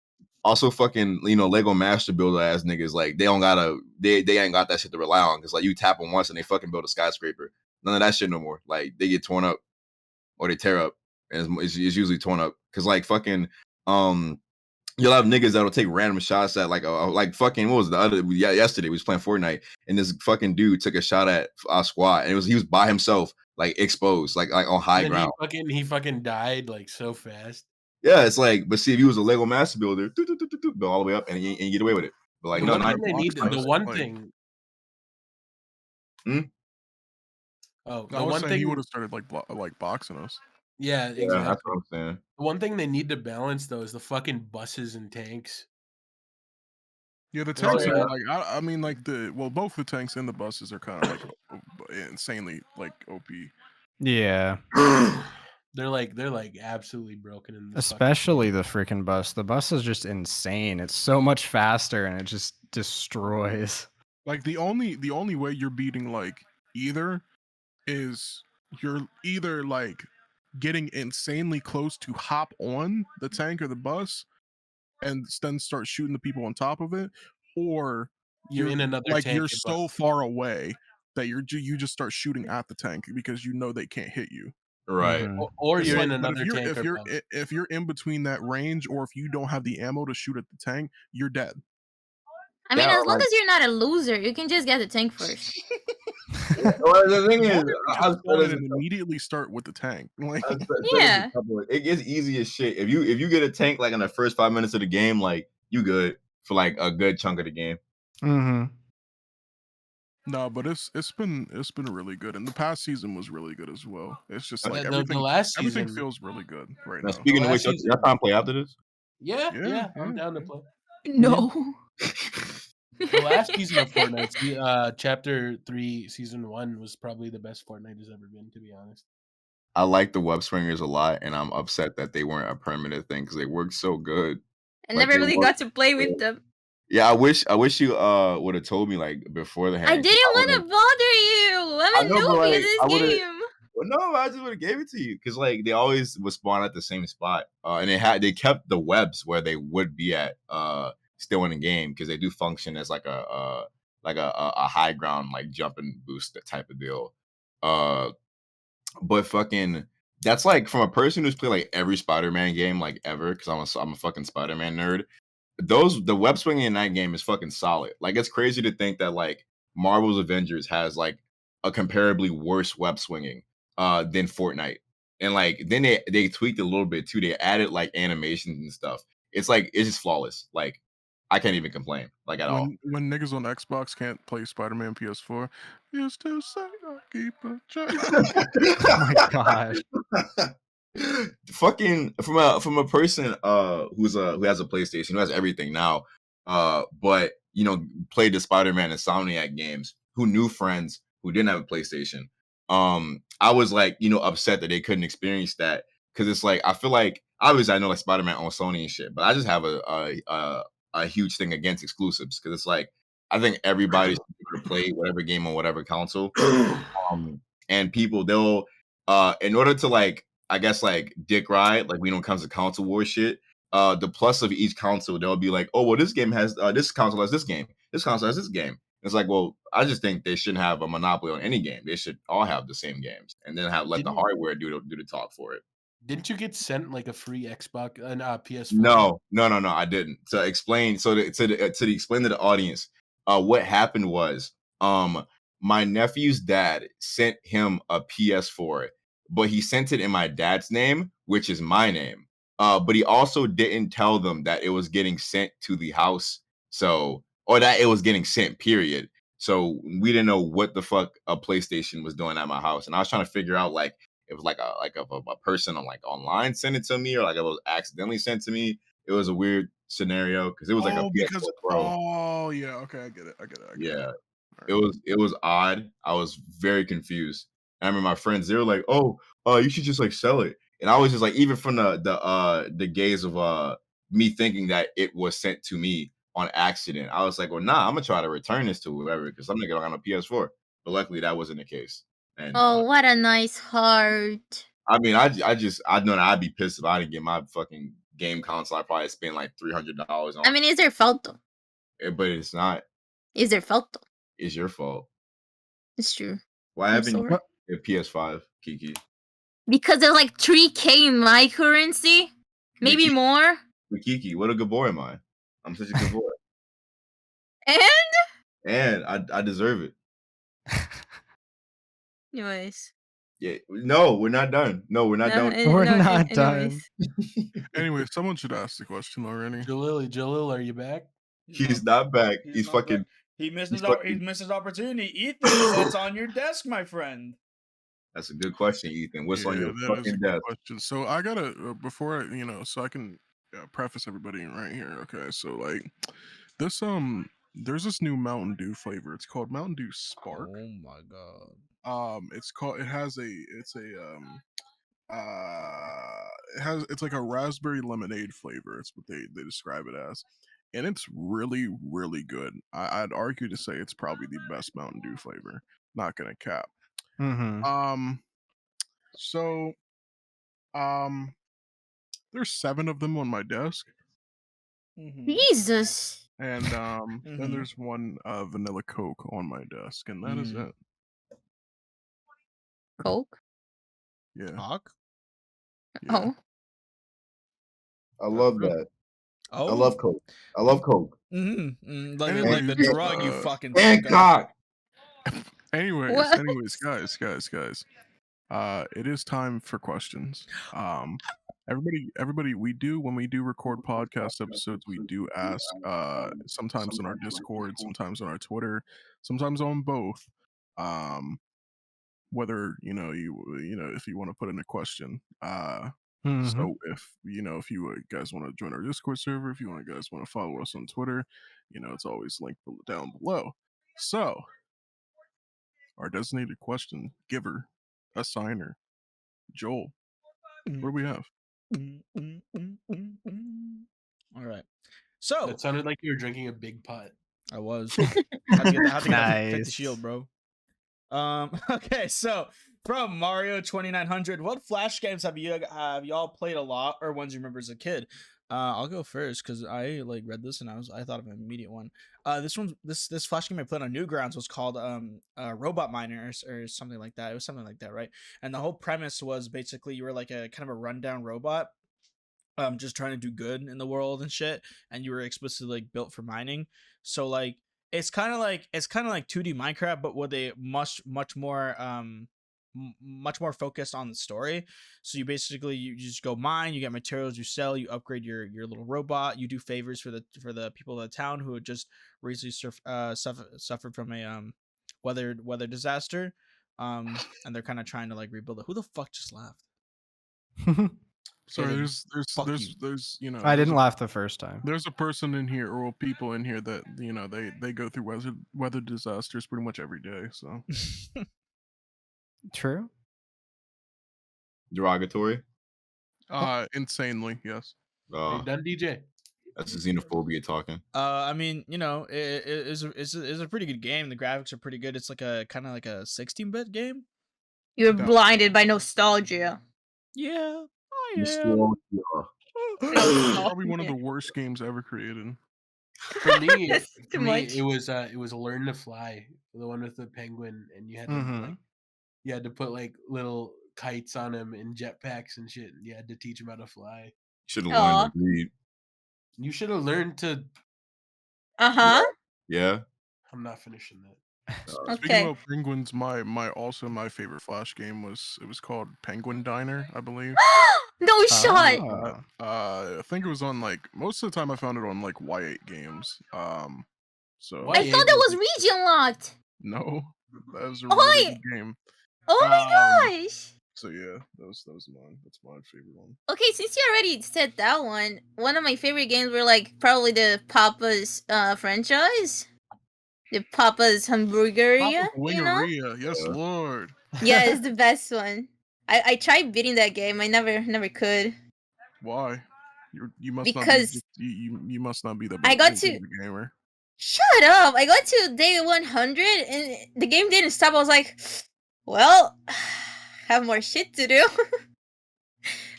Also, fucking, Lego Master Builder ass niggas, like, they ain't got that shit to rely on. Cause like you tap them once and they fucking build a skyscraper. None of that shit no more. Like, they get torn up or they tear up. And it's usually torn up. Cause like fucking, you'll have niggas that'll take random shots at like fucking, what was the other, yesterday we was playing Fortnite and this fucking dude took a shot at our squad and he was by himself, like exposed, like on high And ground. He fucking died like so fast. Yeah, it's like, but see, if you was a Lego Master Builder, go all the way up and you get away with it. But like, The no, one not thing they need. The one thing. Hmm? Oh, I the was one saying he thing. would have started like boxing us. Yeah, yeah, exactly. that's what I'm saying. The one thing they need to balance though is the fucking buses and tanks. Yeah, the Oh, tanks yeah. are like I mean like both the tanks and the buses are kind of like insanely like OP. Yeah, They're like absolutely broken in this. especially the freaking bus. The bus is just insane. It's so much faster and it just destroys. Like the only way you're beating like either is you're either like getting insanely close to hop on the tank or the bus and then start shooting the people on top of it, or You're in another like tank. you're and so far away that you just start shooting at the tank because you know they can't hit you. Right. Mhm. or It's you're in like, but another tank. if you're in between that range, or if you don't have the ammo to shoot at the tank, you're dead. I mean, Yeah, as long like- as you're not a loser, you can just get the tank first. Well, the thing is, Just spawn in and immediately start with the tank. Like Yeah. it gets easy as shit. If you get a tank like in the first 5 minutes of the game, like you good for like a good chunk of the game. Mm-hmm. no, but it's been really good, and the past season was really good as well. It's just like the last everything season. feels really good right Now, now. speaking of last which, season- y'all trying to play after this? Yeah, Yeah, I'm yeah, down to yeah. play. No. The last season of Fortnite, Chapter 3, Season 1 was probably the best Fortnite has ever been, to be honest. I like the web swingers a lot, and I'm upset that they weren't a permanent thing because they worked so good. I Like, never they really work- got to play with them. Yeah, I wish you would have told me like before the hand. I didn't want to bother you. I'm a I know, but, newbie like, at this I would've- game. Well, no, I just would have gave it to you because like they always would spawn at the same spot, and they kept the webs where they would be at, still in the game because they do function as like a high ground like jumping boost type of deal. But fucking that's like from a person who's played like every Spider-Man game like ever because I'm a fucking Spider-Man nerd. The web swinging in that game is fucking solid. Like it's crazy to think that like Marvel's Avengers has like a comparably worse web swinging than Fortnite. And like then they tweaked a little bit too. They added like animations and stuff. It's just flawless. Like I can't even complain like at all. When niggas on Xbox can't play Spider-Man PS4, used to say I keep a check. Oh my gosh. Fucking from a person who has a PlayStation, who has everything now, but you know, played the Spider-Man Insomniac games, who knew friends who didn't have a PlayStation. I was like, you know, upset that they couldn't experience that because it's like I feel like obviously I know like Spider-Man owns Sony and shit, but I just have a huge thing against exclusives because it's like I think everybody should be able to play whatever game on whatever console. And people they'll in order to like I guess like dick ride, like when it comes to console war shit, the plus of each console, they'll be like, oh well, this game has this console has this game, this console has this game. It's like, well, I just think they shouldn't have a monopoly on any game. They should all have the same games, and then let the hardware do the talk for it. Didn't you get sent like a free Xbox and PS4? No, I didn't. To explain, so to explain to the audience, what happened was, my nephew's dad sent him a PS4, but he sent it in my dad's name, which is my name. But he also didn't tell them that it was getting sent to the house, or that it was getting sent. Period. So we didn't know what the fuck a PlayStation was doing at my house, and I was trying to figure out like it was like a person on like online sent it to me, or like it was accidentally sent to me. It was a weird scenario because it was like a PS4 Pro. Oh yeah, okay, I get it. Yeah, it was odd. I was very confused. I remember my friends, they were like, "Oh, you should just like sell it." And I was just like, even from the gaze of me thinking that it was sent to me on accident, I was like, "Well, nah, I'm gonna try to return this to whoever because I'm gonna get on a PS4." But luckily, that wasn't the case. And Oh, what a nice heart. I mean, I know that I'd be pissed if I didn't get my fucking game console. I probably spend like $300 on. I mean, is their fault though? But it's not. Is their fault though? It's your fault. It's true. Why I'm haven't you sorry. a PS5, Kiki? Because there's like 3K in my currency, maybe Kiki- more. But Kiki, what a good boy am I? I'm such a good boy, And and I deserve it. anyways, Yeah. No, we're not done. No, we're not done. We're not done. Anyway, someone should ask the question already. Jalil, are you back? He's not back. He's not fucking. back. He missed he's his fucking- he missed his opportunity. Ethan, what's on your desk, my friend? That's a good question, Ethan. What's on your that is a fucking good desk? question. So I gotta before so I can preface everybody right here. Okay, so like this there's this new Mountain Dew flavor. It's called Mountain Dew Spark. Oh my god. It's like a raspberry lemonade flavor. It's what they describe it as, and it's really really good. I'd argue to say it's probably the best Mountain Dew flavor. Not gonna cap. Mm-hmm. So there's 7 of them on my desk, Jesus. and then there's one vanilla Coke on my desk, and that is it. Coke. Yeah. Hawk? Yeah. Oh. I love that. Oh. I love Coke. I love Coke. Like Anyways, the drug, you fucking And sicko. cock. Anyways, What? guys. It is time for questions. Everybody, when we do record podcast episodes, we do ask sometimes on our Discord, sometimes on our Twitter, sometimes on both. Whether if you want to put in a question. So if you guys want to join our Discord server, if you guys want to follow us on Twitter, it's always linked down below. So our designated question giver, assigner, Joel, what do we have? All right. So That sounded like you were drinking a big pot. I was. Had to take the Nice. shield, bro. Okay, so from Mario 2900, what Flash games have y'all played a lot, or ones you remember as a kid? I'll go first because I like read this and I thought of an immediate one. This Flash game I played on Newgrounds was called Robot Miners or something like that. It was something like that, right? And the whole premise was basically you were like a kind of a rundown robot, just trying to do good in the world and shit, and you were explicitly like built for mining. So like it's kind of like 2D Minecraft, but with a much more much more focused on the story. So you just go mine, you get materials, you sell, you upgrade your little robot, you do favors for the people of the town who had just recently suffered from a weather disaster, and they're kind of trying to like rebuild it. Who the fuck just laughed? Sorry, Aiden, fuck you. there's I there's didn't a, laugh the first time. there's a person in here or people in here that they go through weather disasters pretty much every day. So True. Derogatory. insanely, yes. Hey, done, DJ. That's the xenophobia talking. I mean, it's a pretty good game. The graphics are pretty good. It's like a kind of like a 16-bit game. You're Down. blinded by nostalgia. Yeah. Oh yeah. Nostalgia. Probably one of the worst games ever created. For me, That's too much. it was Learn to Fly, the one with the penguin, and you had to Mhm. you had to put like little kites on him and jetpacks and shit, and you had to teach him how to fly. Should have Aw. learned to read. You should have learned to. Uh-huh. Yeah. I'm not finishing that. Speaking Okay. about penguins, my favorite Flash game was called Penguin Diner, I believe. No shot. Oh. I think it was on like most of the time I found it on like Y8 games. So Why- I thought that was region locked. no, that was a Oh, really wait. good game. Oh my gosh. So yeah, that was mine. That's my favorite one. Okay, since you already said that one of my favorite games were like probably the Papa's franchise. The Papa's Hamburgeria, Papa's Wingeria, yes, Yeah. Lord. Yeah, it's the best one. I tried beating that game. I never could. Why? You must Because- not be you must not be that I got big to- of a gamer. Shut up! I got to day 100 and the game didn't stop. I was like, well, have more shit to do.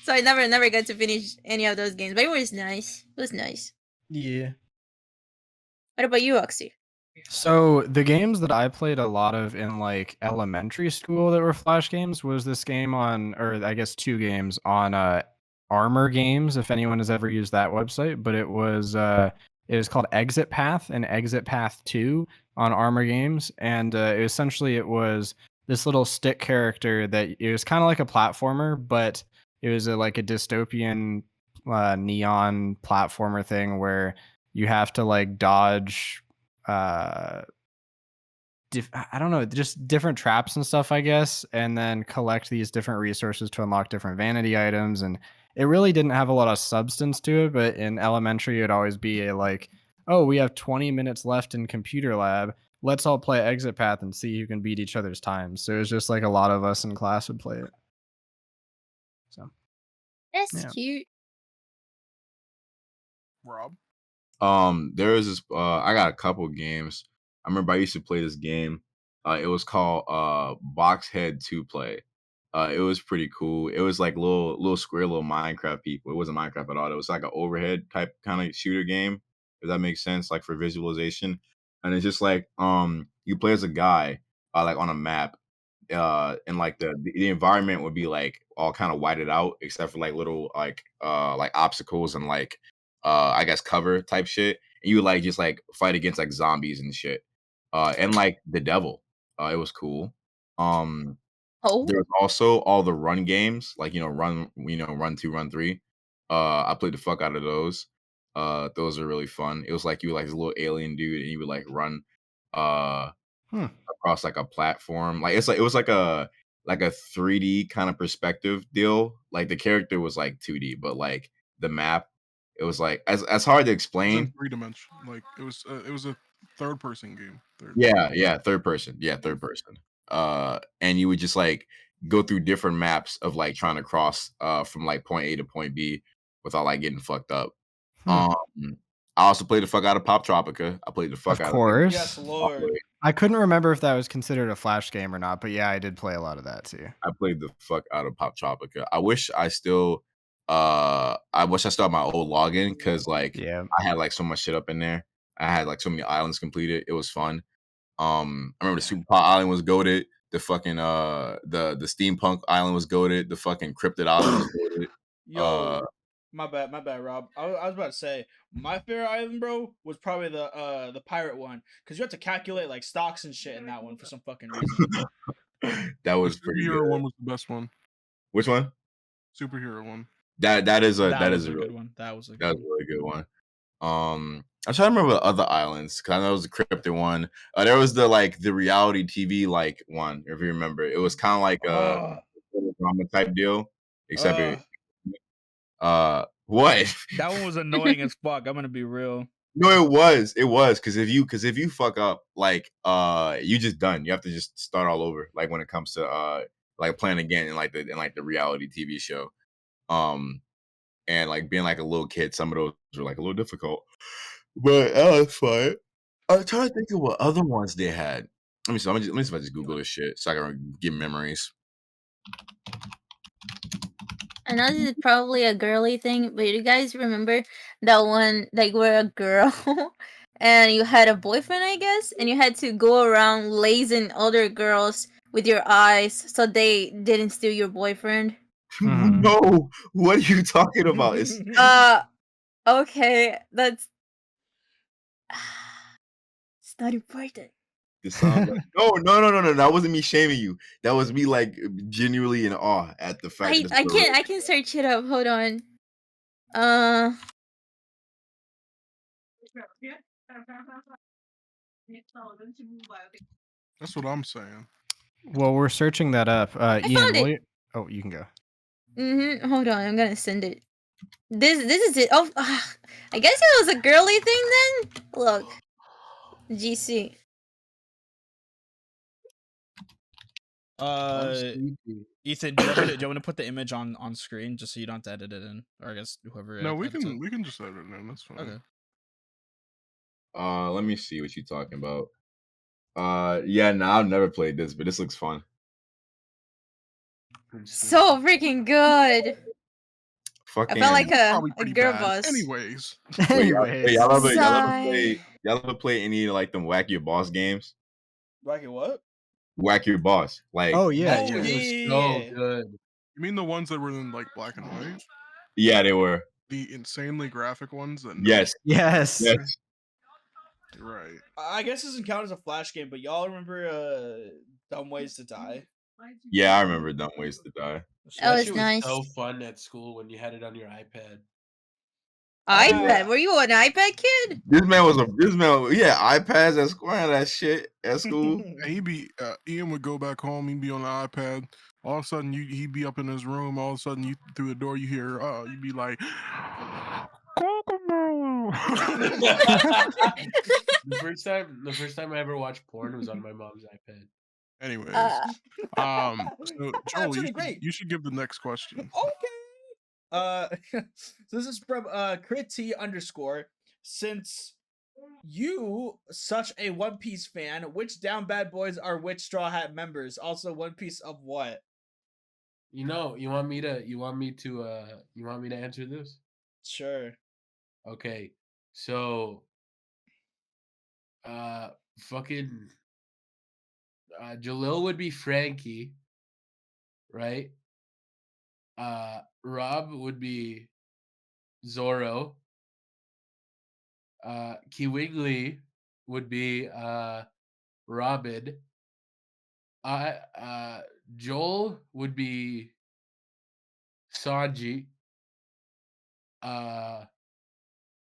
So I never got to finish any of those games. But it was nice. It was nice. Yeah. What about you, Oxy? So the games that I played a lot of in like elementary school that were Flash games was this game on, or I guess 2 games on Armor Games, if anyone has ever used that website, but it was called Exit Path and Exit Path 2 on Armor Games, and it was this little stick character that it was kind of like a platformer, but it was like a dystopian neon platformer thing where you have to like dodge I don't know, just different traps and stuff, I guess, and then collect these different resources to unlock different vanity items. And it really didn't have a lot of substance to it, but in elementary it'd always be a like, oh, we have 20 minutes left in computer lab, let's all play Exit Path and see who can beat each other's times. So it was just like a lot of us in class would play it. So That's Yeah. cute. Rob? There was this I got a couple games. I remember I used to play this game. It was called Boxhead 2 Play. It was pretty cool. It was like little square little Minecraft people. It wasn't Minecraft at all. It was like an overhead type kind of shooter game, if that makes sense, like for visualization. And it's just like you play as a guy like on a map. And like the environment would be like all kind of whited out except for like little like obstacles and like I guess cover type shit. And you would like just like fight against like zombies and shit. And like the devil. It was cool. Oh, There was also all the run games, like run 2, run 3. I played the fuck out of those. Those are really fun. It was like you were like this little alien dude and you would like run across like a platform. Like it was like a 3D kind of perspective deal. Like the character was like 2D, but like the map, it was like as hard to It was explain. in 3 dimension. Like it was a third person game. Yeah, third person. Yeah, third person. And you would just like go through different maps of like trying to cross from like point A to point B without like getting fucked up. Hmm. Um, I also played the fuck out of Poptropica. I played the fuck Of out course. Yes, Lord. I couldn't remember if that was considered a Flash game or not, but yeah, I did play a lot of that too. I played the fuck out of Poptropica. I wish I still had my old login because like Yeah. I had like so much shit up in there. I had like so many islands completed. It was fun. I remember the Super Pot Island was goated. The fucking the steampunk island was goated. The fucking cryptid island was goated. Yo, my bad, Rob. I was about to say my favorite island, bro, was probably the pirate one because you have to calculate like stocks and shit in that one for some fucking reason. That was The pretty superhero good. one was the best one. Which one? Superhero one. That is a good one. That was a That was a really good one. I'm trying to remember the other islands because I know it was the cryptid one. There was the reality TV like one, if you remember. It was kind of like a drama type deal, except what? That one was annoying as fuck. I'm gonna be real. No, it was because if you fuck up, like you just done. You have to just start all over. Like when it comes to like playing again in the reality TV show. And like being like a little kid, some of those were like a little difficult. But that was fun. I'm trying to think of what other ones they had. Let me see. Let me see if I just Google this shit so I can get memories. I know this is probably a girly thing, but you guys remember that one, like, where a girl and you had a boyfriend, I guess, and you had to go around lasing other girls with your eyes so they didn't steal your boyfriend? No, what are you talking about? It's Okay, that's it's not important. the sound. No. That wasn't me shaming you. That was me like genuinely in awe at the fact. I can search it up. Hold on. That's what I'm saying. Well, we're searching that up. Ian, found it. will you... Oh, you can go. Hold on, I'm gonna send it. This is it. Oh, I guess it was a girly thing then. Look, GC. Ethan, do you want me to put the image on screen just so you don't have to edit it in, or I guess whoever. No, we edits it? can just edit it in. That's fine. Okay. Let me see what you're talking about. Yeah, no, I've never played this, but this looks fun. So freaking good. Fucking, I felt like Probably a pretty girl bad. boss. Anyways. Wait, y'all ever Sigh. play any like them Whack Your Boss games? Whack Your what? Whack Your Boss. Like, Oh yeah, Oh, yeah. It was so good. You mean the ones that were in like black and white? yeah, they were. The insanely graphic ones that Yes. Yes. You're right. I guess this doesn't count as a Flash game, but y'all remember Dumb Ways to Die? Yeah, I remember Dumb Ways to Die. That was shit nice. so fun at school when you had it on your iPad. iPad? Were you an iPad kid? This man, iPads at school and that shit at school. Ian would go back home. He'd be on the iPad. All of a sudden, he'd be up in his room. All of a sudden, you through the door, you hear, you'd be like, Kokomo. The first time I ever watched porn was on my mom's iPad. Anyways, so Joel, Absolutely great. you should give the next question. Okay. So this is from Crit_T_. Since you such a One Piece fan, which DownBadBoys are which Straw Hat members? Also, One Piece of what? You want me to answer this? Sure. Okay. So fucking Jalil would be Frankie, right? Rob would be Zoro. Kiwingly would be Robin. Joel would be Sanji.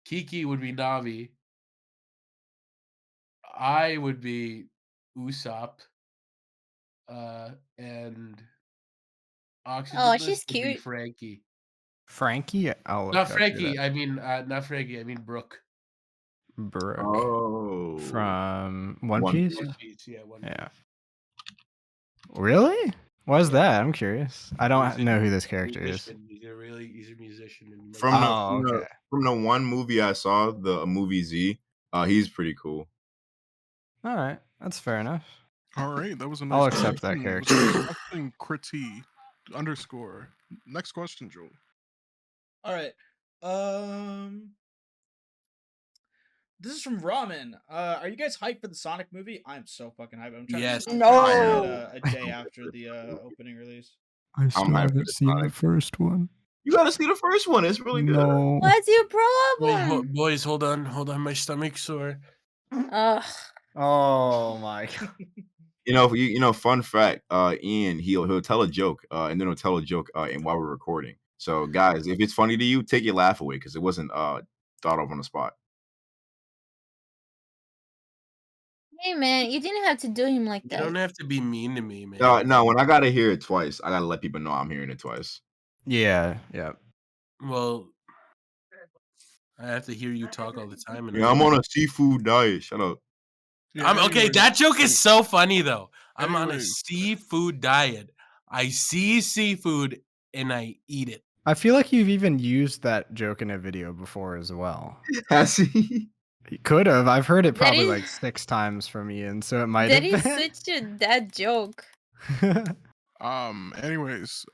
Kiki would be Navi. I would be Usopp. And OxygenLess she's would be cute. Frankie. Frankie? I'll look Not up Frankie. that. I mean, not Frankie. I mean Brooke. Brooke. Oh. From One One Piece? One Piece. Yeah, One Piece. Yeah. Really? Why is that? I'm curious. I don't He's a know who this character is. musician. He's a musician. And he makes From music. from the one movie I saw, the movie Z, he's pretty cool. All right, that's fair enough. All right, that was a nice. I'll accept that character. Critique _ Next question, Joel. All right. This is from Ramen. Are you guys hyped for the Sonic movie? I'm so fucking hyped. I'm trying Yes. to No. a day after the opening release. I still haven't seen the first one. You gotta see the first one. It's really good. No. What's your Wait, problem? boys, hold on. My stomach's sore. Ugh. Oh my god. You know, fun fact, Ian, he'll tell a joke, and then he'll tell a joke and while we're recording. So guys, if it's funny to you, take your laugh away because it wasn't thought of on the spot. Hey man, you didn't have to do him like You that. don't have to be mean to me, man. No, when I gotta hear it twice, I gotta let people know I'm hearing it twice. Yeah. Well, I have to hear you talk all the time. And Yeah, I'm on a seafood diet. Shut up. I'm okay. anyways, That joke is so funny though. I'm on a Anyways. seafood diet. I see seafood and I eat it. I feel like you've even used that joke in a video before as well. Has he? You could have. I've heard it That probably is- like 6 times from Ian, so it might That have is been. such a dad joke. Anyways,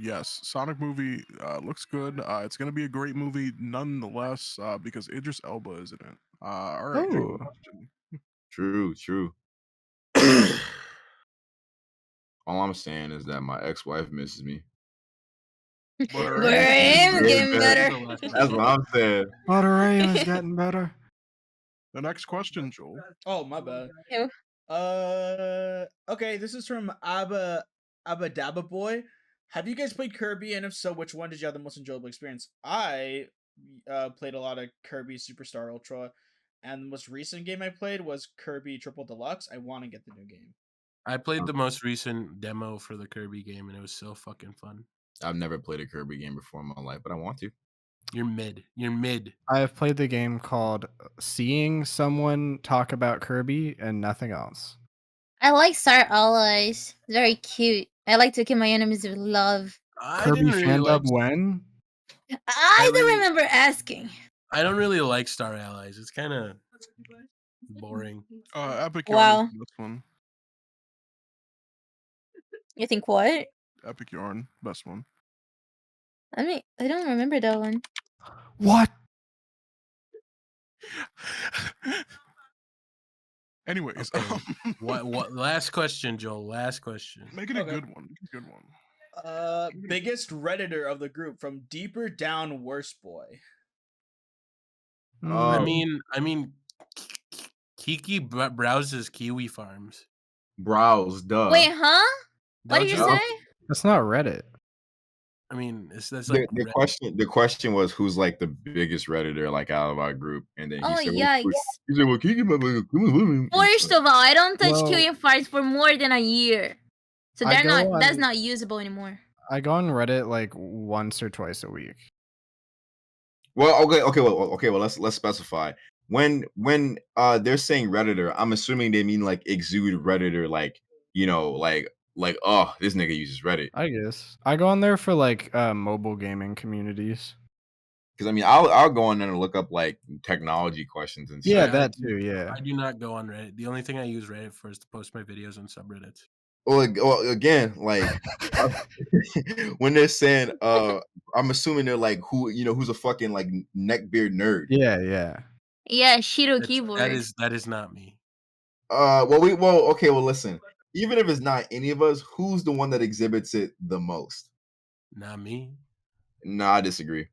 yes, Sonic movie looks good. It's gonna be a great movie nonetheless, because Idris Elba is in it. All right, next Oh. question. True. All I'm saying is that my ex-wife misses me. But We're him getting better. That's what I'm saying. Butter is getting better. The next question, Joel. Oh, my bad. Ew. Okay, this is from DownBadBoy. Have you guys played Kirby, and if so, which one did you have the most enjoyable experience? I played a lot of Kirby Superstar Ultra, and the most recent game I played was Kirby Triple Deluxe. I want to get the new game. I played the most recent demo for the Kirby game and it was so fucking fun. I've never played a Kirby game before in my life, but I want to. You're mid. I have played the game called Seeing Someone Talk About Kirby and nothing else. I like Star Allies. Very cute. I like to kill my enemies with love. I Kirby didn't really fan like. dub when? I don't really- remember asking. I don't really like Star Allies. It's kind of boring. Epic Wow. Yarn is the best one. You think what? Epic Yarn, best one. I mean, I don't remember that one. What? Anyways, Okay. What? Last question, Joel. Last question. make it a Okay. good one. Good one. Biggest Redditor of the group from Deeper Down Worst Boy. I Oh. mean, Kiki browses kiwi farms. Browse, duh. Wait, huh? What Don't did you you? say? That's not Reddit. I mean, that's The, like the question was who's like the biggest Redditor like out of our group, and then he Oh, said, yikes. he said, well, Kiki, First of all, I don't touch Well- killing farts for more than a year. So I they're not go that's on- not usable anymore. I go on Reddit like once or twice a week. Well, okay. Well, let's specify. When they're saying Redditor, I'm assuming they mean like exude Redditor, like like oh, this nigga uses Reddit. I guess. I go on there for like mobile gaming communities. Because I mean, I'll go on there and look up like technology questions and Yeah, stuff. that too, yeah. I do not go on Reddit. The only thing I use Reddit for is to post my videos on subreddits. Well, again, like when they're saying, I'm assuming they're like who's a fucking like neckbeard nerd. Yeah. Yeah, Shiro keyboard. That is not me. Well, listen. Even if it's not any of us, who's the one that exhibits it the most? Not me. Nah, I disagree.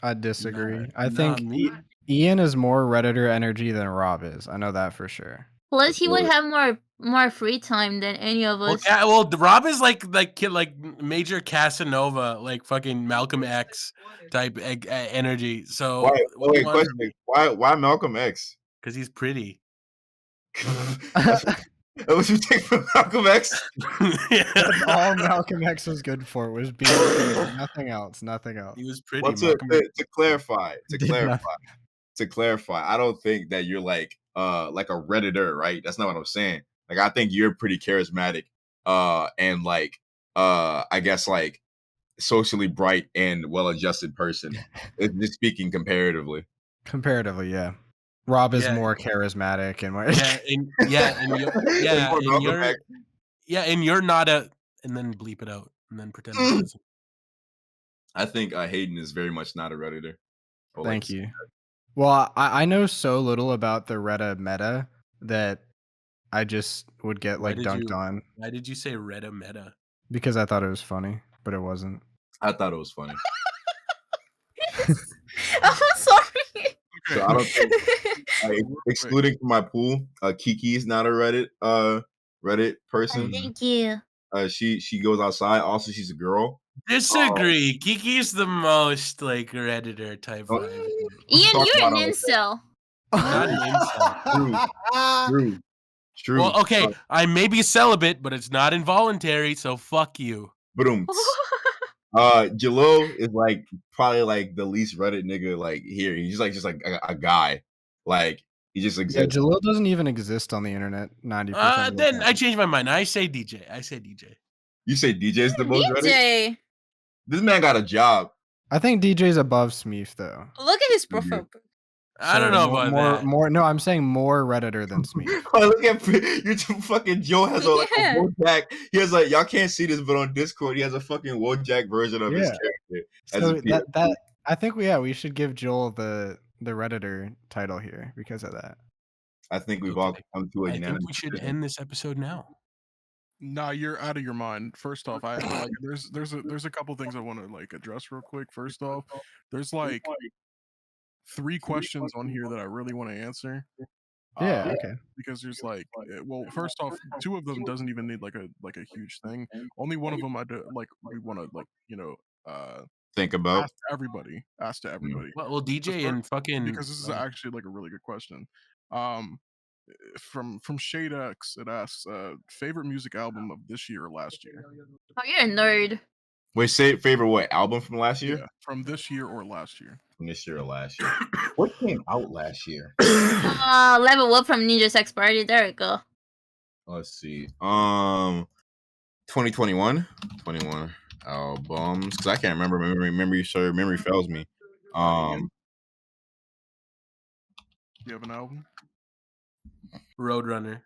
I disagree. Nah, I not think me. Ian is more Redditor energy than Rob is. I know that for sure. Plus, he would Well- have more free time than any of us. Well, Rob is like major Casanova, like fucking Malcolm X type energy. So Wait, question. Why Malcolm X? Because he's pretty. That was you take from Malcolm X? That's all Malcolm X was good for was being pretty. Nothing else. He was pretty. Well, Malcolm X. to clarify, Did nothing. I don't think that you're like a Redditor, right? That's not what I'm saying. Like I think you're pretty charismatic and like I guess like socially bright and well-adjusted person. It's just speaking comparatively. Comparatively, yeah. Rob is Yeah. more charismatic and more. And you're not a, and then bleep it out and then pretend it doesn't. I think Hayden is very much not a Redditor. Thank you. Well, I know so little about the Reddit meta that I just would get like dunked on. Why did you say Reddit meta? Because I thought it was funny, but it wasn't. I thought it was funny. I'm sorry. Okay. So I don't think, excluding from my pool, Kiki is not a Reddit person. Thank you. She goes outside. Also, she's a girl. Disagree. Kiki's the most like Redditor type vibe. Ian, you're an incel. Not an incel. True. Well, okay, I may be celibate, but it's not involuntary, so fuck you. Jalil is like probably like the least Reddit nigga like here. He's like just like a guy. Like he just exists. Yeah, Jalil doesn't even exist on the internet 90%. Then I changed my mind. I say DJ. You say DJ is the most Reddit? DJ. This man got a job. I think DJ's above Smeef though. Look at his profile. I don't know about that. No, I'm saying more Redditor than Smeef. Oh, look at you. Fucking Joe has a Wojak. He has like y'all can't see this, but on Discord he has a fucking Wojak version of his character. So that I think we should give Joel the Redditor title here because of that. I think we've all come to a unanimous. I think we should end this episode now. Nah, you're out of your mind. First off, I like there's a couple things I want to like address real quick. First off, there's like 3 questions on here that I really want to answer. Yeah, okay. Because there's like, well, first off, 2 of them doesn't even need like a huge thing. Only one of them I do like. We want to like think about. Ask to everybody. Well, DJ and fucking because this is actually like a really good question. From Shade X, it asks favorite music album of this year or last year. Oh, you're a nerd. Wait, say favorite what album from last year? Yeah, from this year or last year. From this year or last year. What came out last year? Level Up from Ninja Sex Party. There we go. Let's see. 2021 albums because I can't remember. Memory fails me. You have an album? Roadrunner.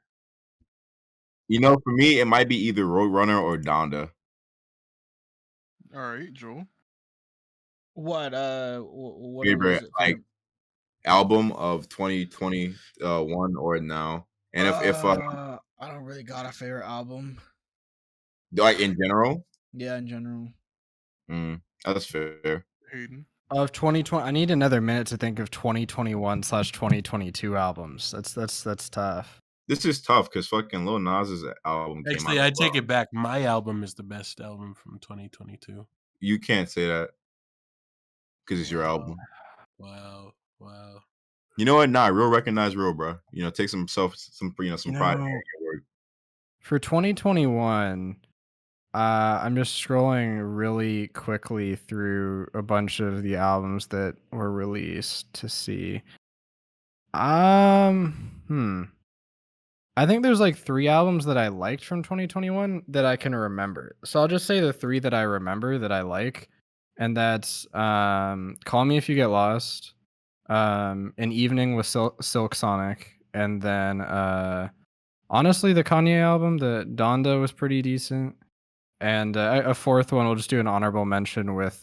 You know, for me, it might be either Roadrunner or Donda. All right, Joel. What favorite like album of 2021 or now? And if I don't really got a favorite album. Like in general? Yeah, in general. That's fair. Hayden. Of 2020, I need another minute to think of 2021/2022 albums. That's tough. This is tough because fucking Lil Nas's album came out. Actually, I take it back. My album is the best album from 2022. You can't say that because it's your album. Wow. You know what? Nah, real recognize real, bro. You know, take some pride in your work. For 2021, I'm just scrolling really quickly through a bunch of the albums that were released to see. I think there's like 3 albums that I liked from 2021 that I can remember. So I'll just say the 3 that I remember that I like, and that's Call Me If You Get Lost, An Evening with Silk Sonic, and then honestly the Kanye album, the Donda, was pretty decent. And a 4th one, we'll just do an honorable mention with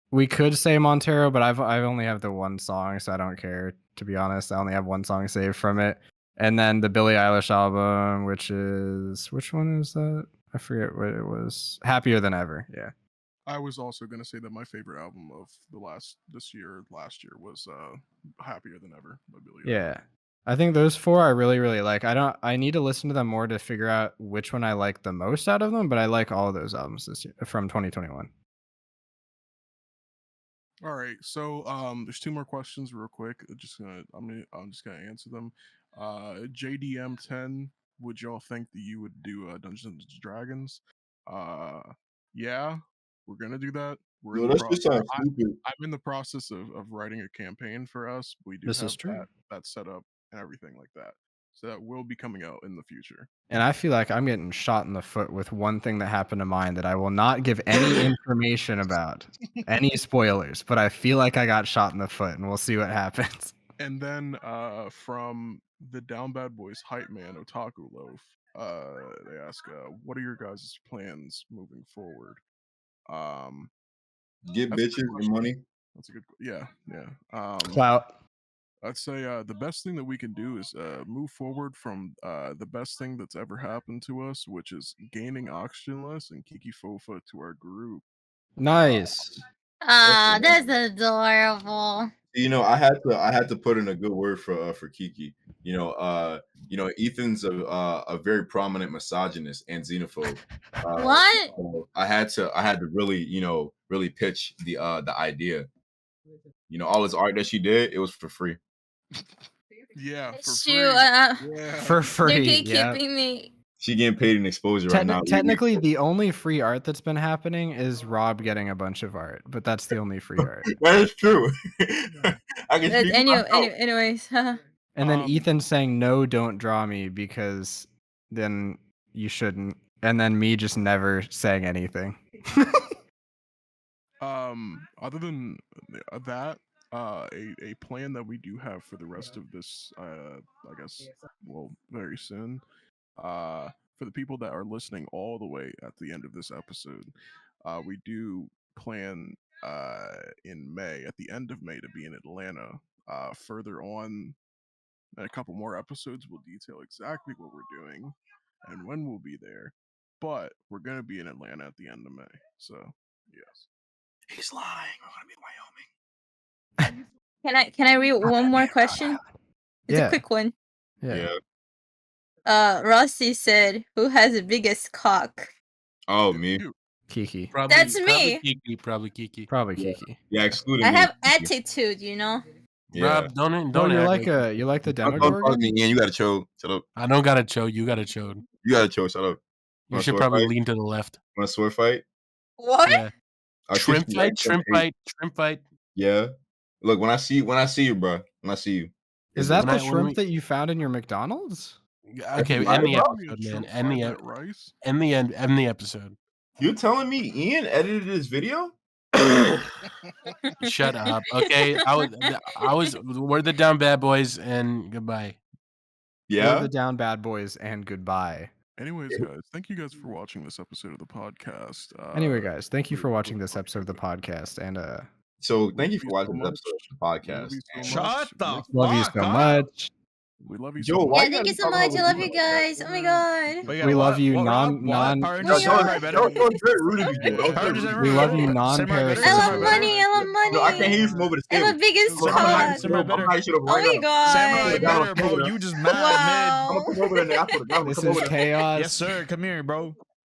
we could say Montero, but I only have the 1 song, so I don't care, to be honest. I only have 1 song saved from it. And then the Billie Eilish album, which one is that? I forget what it was. Happier Than Ever. Yeah. I was also gonna say that my favorite album of last year was Happier Than Ever by Billie Eilish. Yeah. I think those 4 I really, really like. I need to listen to them more to figure out which one I like the most out of them, but I like all of those albums this year from 2021. All right, so there's 2 more questions real quick. I'm just gonna answer them. JDM10, would y'all think that you would do Dungeons and Dragons? Yeah, we're gonna do that. I'm in the process of writing a campaign for us. We do have that set up and everything like that. So that will be coming out in the future. And I feel like I'm getting shot in the foot with one thing that happened to mine that I will not give any information about, any spoilers, but I feel like I got shot in the foot, and we'll see what happens. And then from the DownBadBoys hype man Otaku Loaf, they ask, what are your guys' plans moving forward? Get That's a good bitches and question. money. That's a good, yeah. Clout. I'd say the best thing that we can do is move forward from the best thing that's ever happened to us, which is gaining OxygenLess and Kiki Fofa to our group. Nice. Ah, that's adorable. You know, I had to put in a good word for Kiki. You know, Ethan's a very prominent misogynist and xenophobe. What? So I had to really, really pitch the idea. You know, all this art that she did, it was for free. Yeah, for Shoot, free. Yeah. For they're free. Yeah. gatekeeping me. She getting paid in exposure right now. Technically, the only free art that's been happening is Rob getting a bunch of art, but that's the only free art. That is true. I can speak for myself. Anyways. And then Ethan saying, no, don't draw me because then you shouldn't. And then me just never saying anything. Other than that, a plan that we do have for the rest of this, I guess, well, very soon. For the people that are listening all the way at the end of this episode, we do plan in May, at the end of May, to be in Atlanta. Further on, in a couple more episodes, we'll detail exactly what we're doing and when we'll be there. But we're gonna be in Atlanta at the end of May, so yes. He's lying. We're gonna be in Wyoming. Can I read one more question? It's a quick one. Yeah. Rossi said, "Who has the biggest cock?" Oh, me. Kiki. That's me. Probably Kiki. Probably Yeah. Kiki. Yeah, excluding I me. have attitude, you know. Yeah. Rob, don't Oh, you act like you like the Don't Demogorgon? call me Ian. You gotta chill. Shut up. I don't gotta show. You gotta show. You gotta chill. Shut up. You Want a should sword probably fight? lean to the left. Want a sword fight? What? Yeah. I'll kiss Shrimp you fight. right Shrimp in the face. fight. Shrimp fight. Yeah. Look, when I see you, bro. When I see you. Is that When the I- when shrimp we- that you found in your McDonald's? Okay, Right, end the bro? episode, man. Shrimp End the fried ep- that rice? end the end the episode. You're telling me Ian edited this video? Shut up. Okay, we're the Down Bad Boys, and goodbye. We're Yeah. the Down Bad Boys, and goodbye. Anyways, guys, thank you guys for watching this episode of the podcast. Anyway, guys, thank you for really watching look this forward episode of to the podcast, and So thank love you for you watching so this episode of the Love podcast. you so Shut much. the Make- love you fuck so up. much. We love you Joe, so why much. Yeah, thank you so much. I love you guys. Oh my god. Wait, We love you, Rob? non- Power Oh Rangers my Samurai God. better? That was very rude of you, Joe. That was Power very Rangers rude. We love you, Samurai better? non-parasitic. I love Samurai better? money. I love money. No, I can't hear you from over the I have table. a biggest Look, I'm gonna cock. Samurai better. hide shit over Oh right my now. god. Samurai Down, better, bro. down. You just mad Wow. I'm gonna come over there. I'm gonna This come over is there. chaos. mid. Yes, sir. Come here, bro.